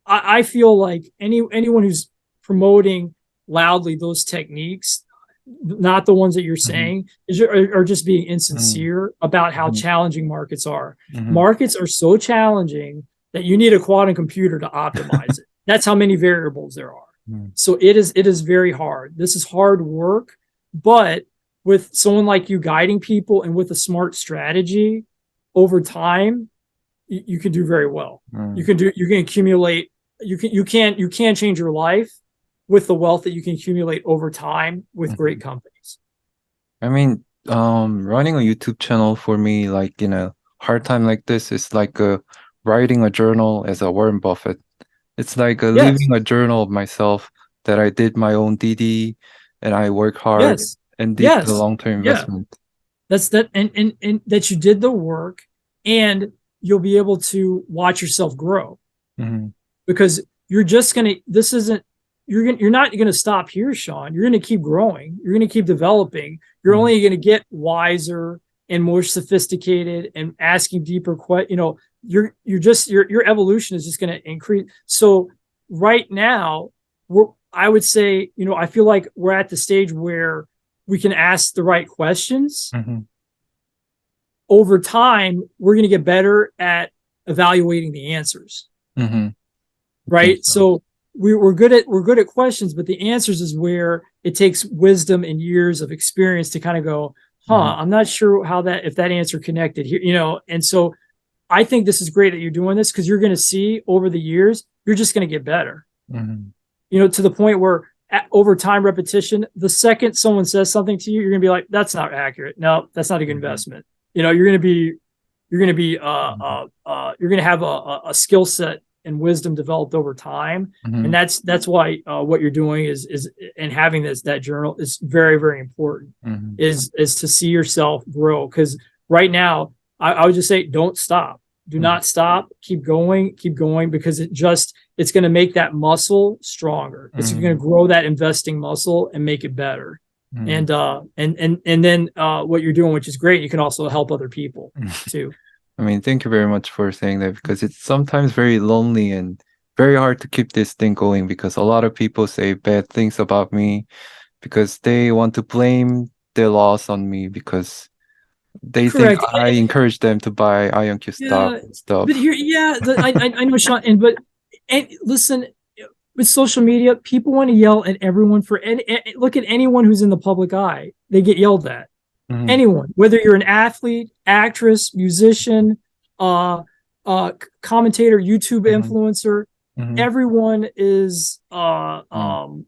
I feel like anyone who's promoting loudly those techniques, not the ones that you're mhm, saying, are just being mhm, insincere about how mhm, challenging markets are. mhm, Markets are so challenging that you need a quantum computer to optimize it. That's how many variables there are. mhm, So it is very hard. This is hard work, but with someone like you guiding people and with a smart strategy over time, you can do very well. mhm, You can accumulate, you can change your life with the wealth that you can accumulate over time with great mhm. companies. I mean, running a YouTube channel for me, like in a hard time like this, is like writing a journal as a Warren Buffett. It's like Yes, living a journal of myself that I did my own DD and I work hard yes, and did the yes, long-term yeah. investment. That's that, and that you did the work, and you'll be able to watch yourself grow, Hmm. because you're just gonna. This isn't. You're not gonna stop here, Shawn. You're gonna keep growing. You're gonna keep developing. You're Hmm. only gonna get wiser and more sophisticated and asking deeper questions. Your evolution is just gonna increase. So right now, I would say, I feel like we're at the stage where we can ask the right questions. Hmm. Over time, we're going to get better at evaluating the answers, Hmm. I think right? so. So we're good at questions, but the answers is where it takes wisdom and years of experience to kind of go, Hmm. I'm not sure if that answer connected here, And so I think this is great that you're doing this, because you're going to see over the years, you're just going to get better, Hmm. to the point where over time repetition, the second someone says something to you, you're going to be like, that's not accurate. No, that's not a good Hmm. investment. You're going to have a skill set and wisdom developed over time. And Hmm. that's why what you're doing is and having that journal is very, very important, Hmm. is to see yourself grow. Because right now, I would just say, don't stop. Do Hmm. not stop. Keep going, because it's going to make that muscle stronger. It's going to Hmm. grow that investing muscle and make it better. Mm. And then what you're doing, which is great, you can also help other people too. I mean, thank you very much for saying that because it's sometimes very lonely and very hard to keep this thing going because a lot of people say bad things about me because they want to blame their loss on me because they think Correct. I encourage them to buy IonQ stock Yeah, and but stuff. here, yeah, I know, Shawn, and listen, with social media, people want to yell at everyone for look at anyone who's in the public eye, they get yelled at. Mhm, Anyone, whether you're an athlete, actress, musician, uh, commentator, YouTube mhm, influencer, mhm, everyone is mm,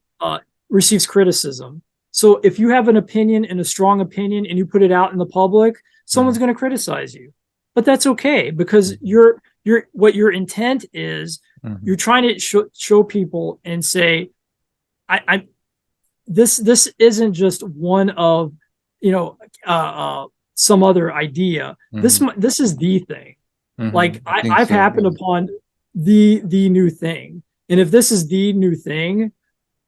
receives criticism. So if you have an opinion and a strong opinion and you put it out in the public, someone's mhm, going to criticize you. But that's okay because mhm, you're what your intent is. mhm, You're trying to show people and say, I this isn't just one of you know some other idea. mhm, This is the thing. Like I think I've so. happened upon the new thing, and if this is the new thing,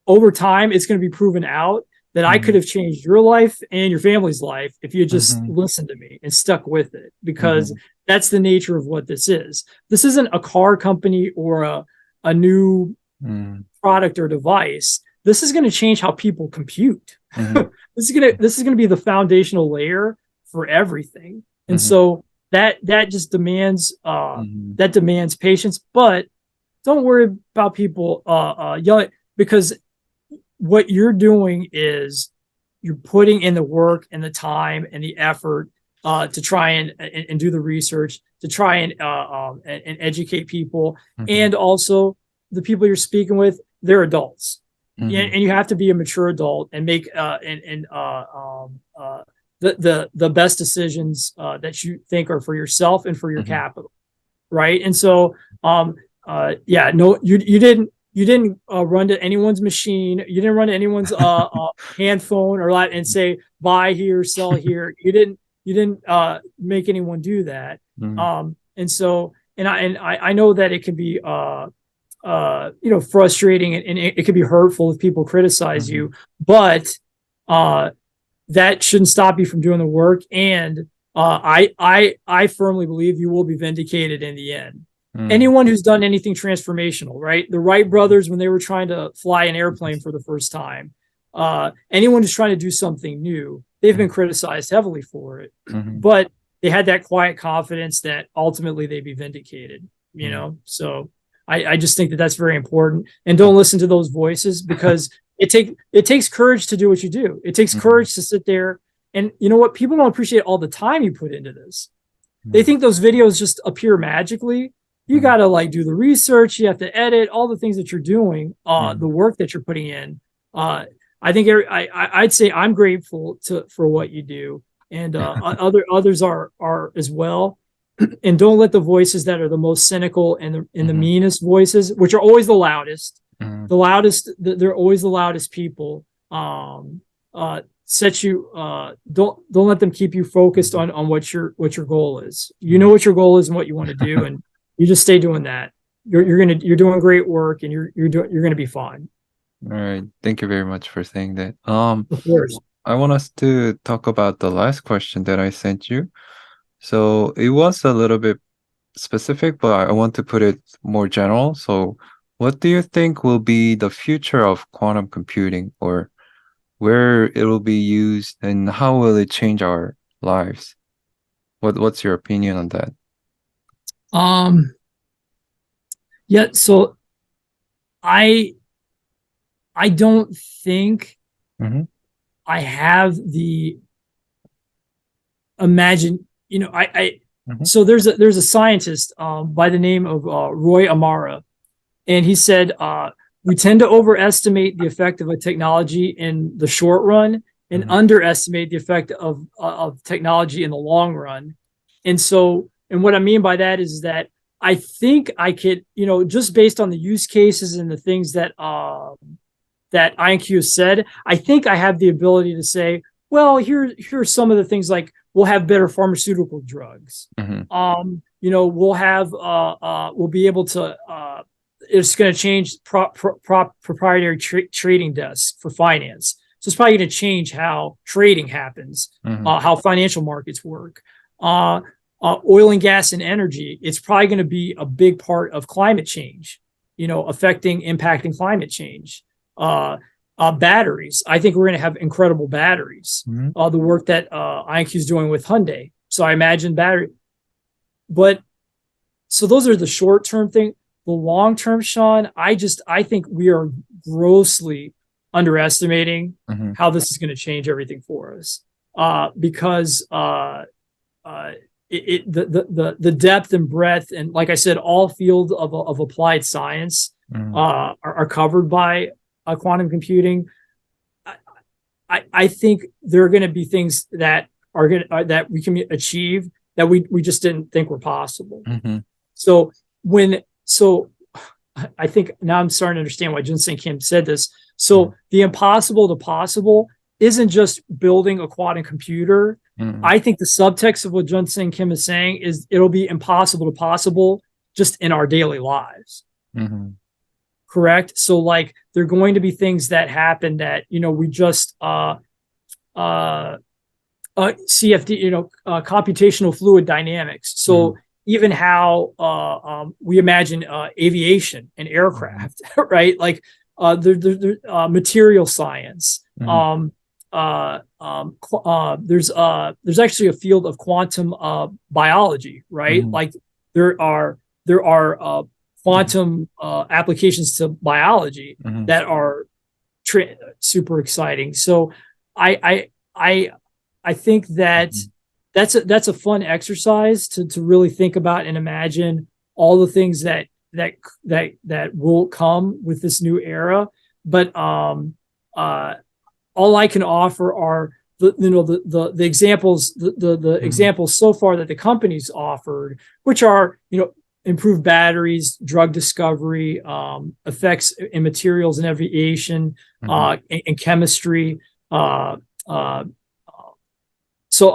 over time it's going to be proven out that I could Mhm, have changed your life and your family's life if you just mhm, listened to me and stuck with it, because mhm, that's the nature of what this is. This isn't a car company or a new mhm, product or device. This is going to change how people compute. mhm, This is going to be the foundational layer for everything. And mhm, so that just mhm, demands patience. But don't worry about people yelling, because what you're doing is you're putting in the work and the time and the effort to try and do the research to try and educate people, mhm, and also the people you're speaking with, they're adults. Yeah, mhm, and you have to be a mature adult and make the best decisions that you think are for yourself and for your mhm, capital, right? And so yeah, no, you didn't run to anyone's machine. You didn't run to anyone's hand phone or and say buy here, sell here. You didn't make anyone do that. mhm, And so I know that it can be frustrating, and it can be hurtful if people criticize mhm, you, but uh that shouldn't stop you from doing the work. And I firmly believe you will be vindicated in the end. mhm, Anyone who's done anything transformational, right? The Wright brothers, when they were trying to fly an airplane for the first time, anyone who's trying to do something new, they've been mhm, criticized heavily for it, mhm, but they had that quiet confidence that ultimately they'd be vindicated. mhm. So I just think that that's very important. And don't listen to those voices, because it takes courage to do what you do. It takes Mhm, courage to sit there, and you know what? People don't appreciate all the time you put into this. They mhm, think those videos just appear magically. You mhm, got to like do the research. You have to edit all the things that you're doing, the mhm, work that you're putting in. I think I'd say I'm grateful for what you do, and others are as well. And don't let the voices that are the most cynical and the mhm, meanest voices, which are always the loudest, mhm, they're always the loudest people. Set you don't let them keep you focused mhm, on what your goal is. You know mhm. what your goal is and what you want to do, and you just stay doing that. You're doing great work, and you're gonna be fine. All right. Thank you very much for saying that. Of course. I want us to talk about the last question that I sent you. So it was a little bit specific, but I want to put it more general. So what do you think will be the future of quantum computing, or where it will be used and how will it change our lives? What's your opinion on that? Um. Yeah. So I I don't think Mm-hmm. I have the imagine. I Mm-hmm. so there's a scientist by the name of Roy Amara, and he said we tend to overestimate the effect of a technology in the short run and Mm-hmm. underestimate the effect of technology in the long run. And what I mean by that is that I think I could, just based on the use cases and the things that IonQ said, I think I have the ability to say, well, here's some of the things, like we'll have better pharmaceutical drugs. Mm-hmm. We'll be able to it's going to change proprietary trading desks for finance. So it's probably going to change how trading happens, how financial markets work. Oil and gas and energy, it's probably going to be a big part of climate change, impacting climate change. Batteries, I think we're going to have incredible batteries. The work that IonQ is doing with Hyundai. So I imagine battery. But so those are the short-term thing. The long-term, Shawn, I think we are grossly underestimating how this is going to change everything for us. Because the depth and breadth, and like I said, all fields of applied science are covered by quantum computing. I think there are going to be things that that we can achieve that we just didn't think were possible. So I think now I'm starting to understand why Jun-Seng Kim said this. So the impossible to possible isn't just building a quantum computer. I think the subtext of what Jun-Seng Kim is saying is it'll be impossible to possible just in our daily lives. Correct? So like there are going to be things that happen that, we just CFD, computational fluid dynamics. So even how we imagine aviation and aircraft, right? Like material science. There's actually a field of quantum biology, right? Like there are quantum applications to biology that are super exciting. So I think that that's a fun exercise to really think about and imagine all the things that will come with this new era. But all I can offer are the examples, the examples so far that the company's offered, which are improved batteries, drug discovery, effects in materials and aviation, and chemistry. So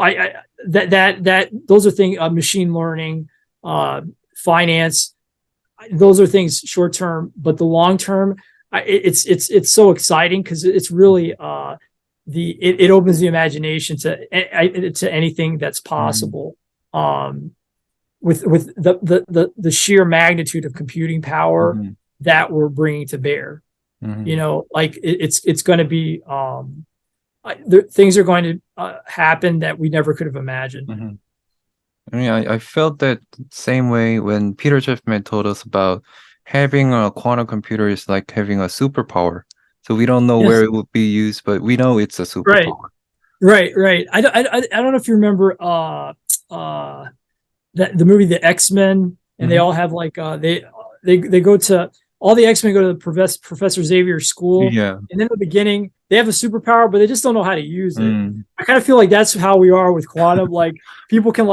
those are things, machine learning, finance. Those are things short term, but the long term, it's so exciting because it's really it opens the imagination to anything that's possible. With the sheer magnitude of computing power that we're bringing to bear, like it's going to be things are going to happen that we never could have imagined. I mean, I felt that same way when Peter Jeffman told us about having a quantum computer is like having a superpower. So we don't know where it would be used, but we know it's a superpower. Right. I don't know if you remember the movie The X-Men, and they all have like they go to all the X-Men go to the Professor Xavier's school, and then in the beginning they have a superpower, but they just don't know how to use it. I kind of feel like that's how we are with quantum. Like people can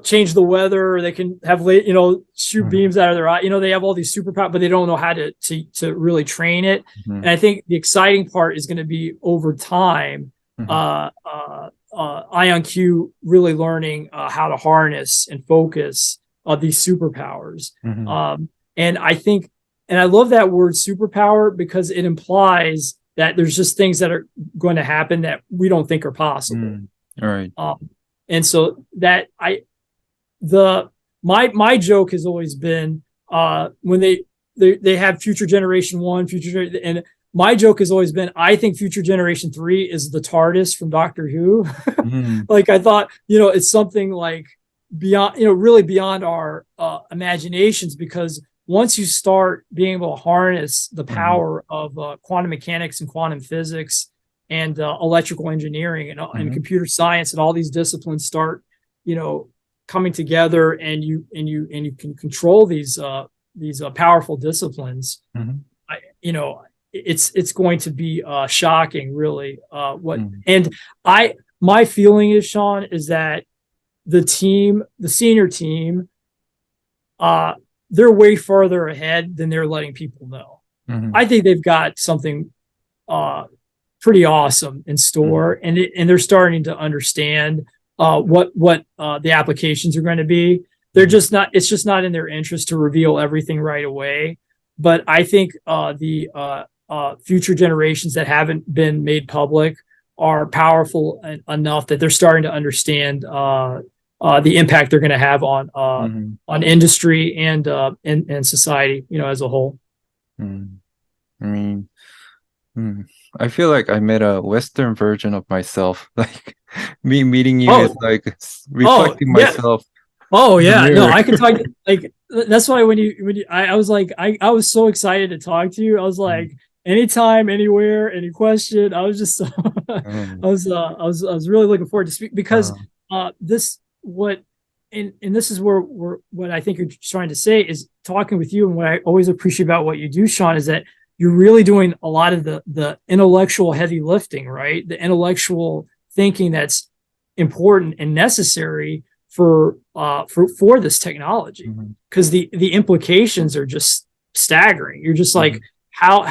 change the weather, or they can have shoot beams out of their eye. They have all these superpowers, but they don't know how to really train it. And I think the exciting part is going to be over time. IonQ really learning how to harness and focus these superpowers. And I think, and I love that word superpower because it implies that there's just things that are going to happen that we don't think are possible. All right. And so that my joke has always been when they have Future Generation 1, and my joke has always been, I think Future Generation 3 is the TARDIS from Doctor Who. Like I thought, it's something like beyond, really beyond our imaginations, because once you start being able to harness the power of quantum mechanics and quantum physics and electrical engineering and computer science and all these disciplines start, coming together, and you can control these powerful disciplines, it's going to be shocking, really. My feeling is, Shawn, is that the senior team, they're way further ahead than they're letting people know. I think they've got something pretty awesome in store, and they're starting to understand what the applications are going to be. They're just not. It's just not in their interest to reveal everything right away. But I think the future generations that haven't been made public are powerful enough that they're starting to understand the impact they're going to have on industry and society, as a whole. Mm. I mean, I feel like I met a Western version of myself. Like me meeting you is like reflecting myself. Oh in the yeah, no, mirror. I can talk. Like that's why I was like I was so excited to talk to you. I was like, anytime, anywhere, any question. I was just Um, I was really looking forward to speak because this what and this is where what I think you're trying to say is talking with you, and what I always appreciate about what you do, Shawn, is that you're really doing a lot of the intellectual heavy lifting, right? The intellectual thinking that's important and necessary for this technology, because the implications are just staggering. You're just like, how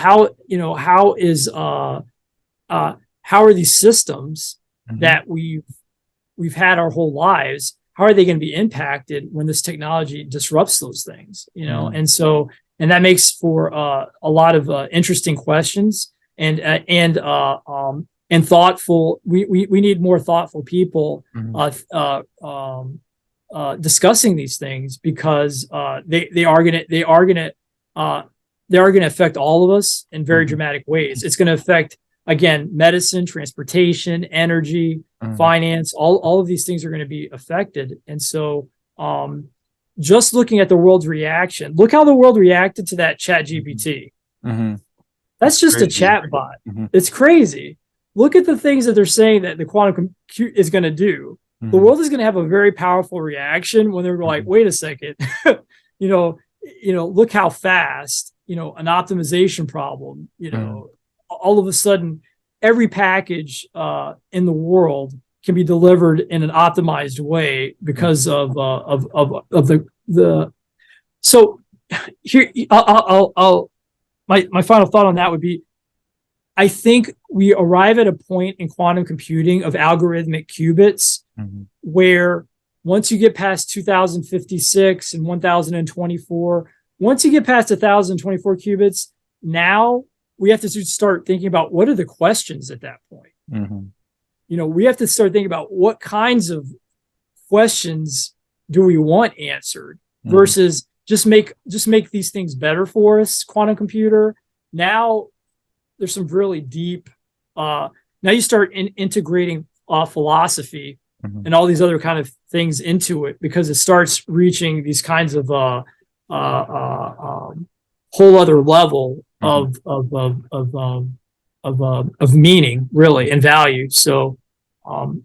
are these systems that we've had our whole lives, how are they going to be impacted when this technology disrupts those things, and so, and that makes for a lot of interesting questions and thoughtful. We need more thoughtful people discussing these things, because they are gonna affect all of us in very dramatic ways. It's going to affect, again, medicine, transportation, energy, finance. All of these things are going to be affected, and so just looking at the world's reaction, look how the world reacted to that Chat GPT. That's just a chat bot. It's crazy. Look at the things that they're saying that the quantum compute is going to do. The world is going to have a very powerful reaction when they're like, wait a second, look how fast, an optimization problem, all of a sudden, every package in the world can be delivered in an optimized way because of the. So here, my final thought on that would be, I think we arrive at a point in quantum computing of algorithmic qubits where once you get past 2056 and 1024, once you get past 1024 qubits, now we have to start thinking about what are the questions at that point. We have to start thinking about what kinds of questions do we want answered versus just make these things better for us, quantum computer. Now there's some really deep, now you start integrating philosophy and all these other kind of things into it, because it starts reaching these kinds of whole other level of meaning, really, and value. So, and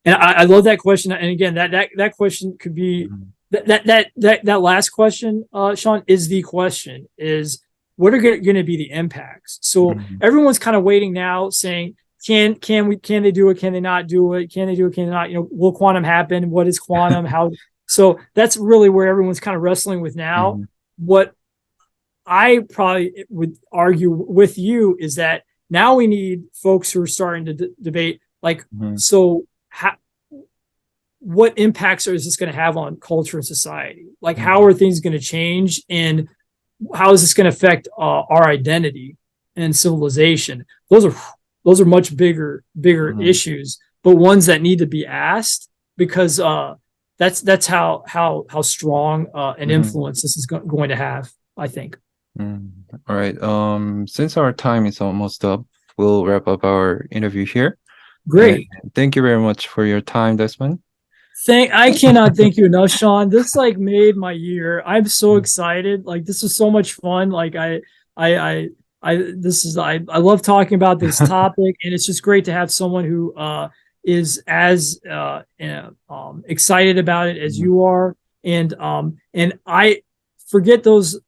I love that question. And again, that question could be that last question, Shawn, is the question: is what are going to be the impacts? So everyone's kind of waiting now, saying, can they do it? Can they not do it? Can they do it? Can they not? Will quantum happen? What is quantum? How? So that's really where everyone's kind of wrestling with now. What I probably would argue with you is that now we need folks who are starting to debate, like, so what impacts is this going to have on culture and society? Like, how are things going to change, and how is this going to affect our identity and civilization? Those are much bigger issues, but ones that need to be asked, because that's how strong an influence this is going to have, I think. All right. Since our time is almost up, we'll wrap up our interview here. Great. And thank you very much for your time, Desmond. I cannot thank you enough, Shawn. This made my year. I'm so excited. Like, this was so much fun. Like, I love talking about this topic, and it's just great to have someone who is as excited about it as you are. And I forget those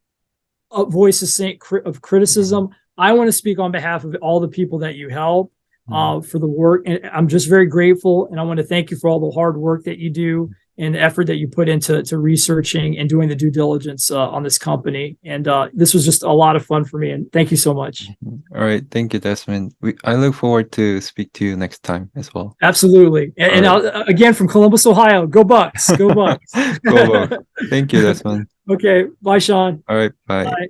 voices of criticism. I want to speak on behalf of all the people that you help for the work. And I'm just very grateful. And I want to thank you for all the hard work that you do and the effort that you put into researching and doing the due diligence on this company. And this was just a lot of fun for me. And thank you so much. All right. Thank you, Desmond. I look forward to speak to you next time as well. Absolutely. And again, from Columbus, Ohio, go Bucks. Go Bucks. Go Bucks. Thank you, Desmond. Okay. Bye, Shawn. All right. Bye. Bye.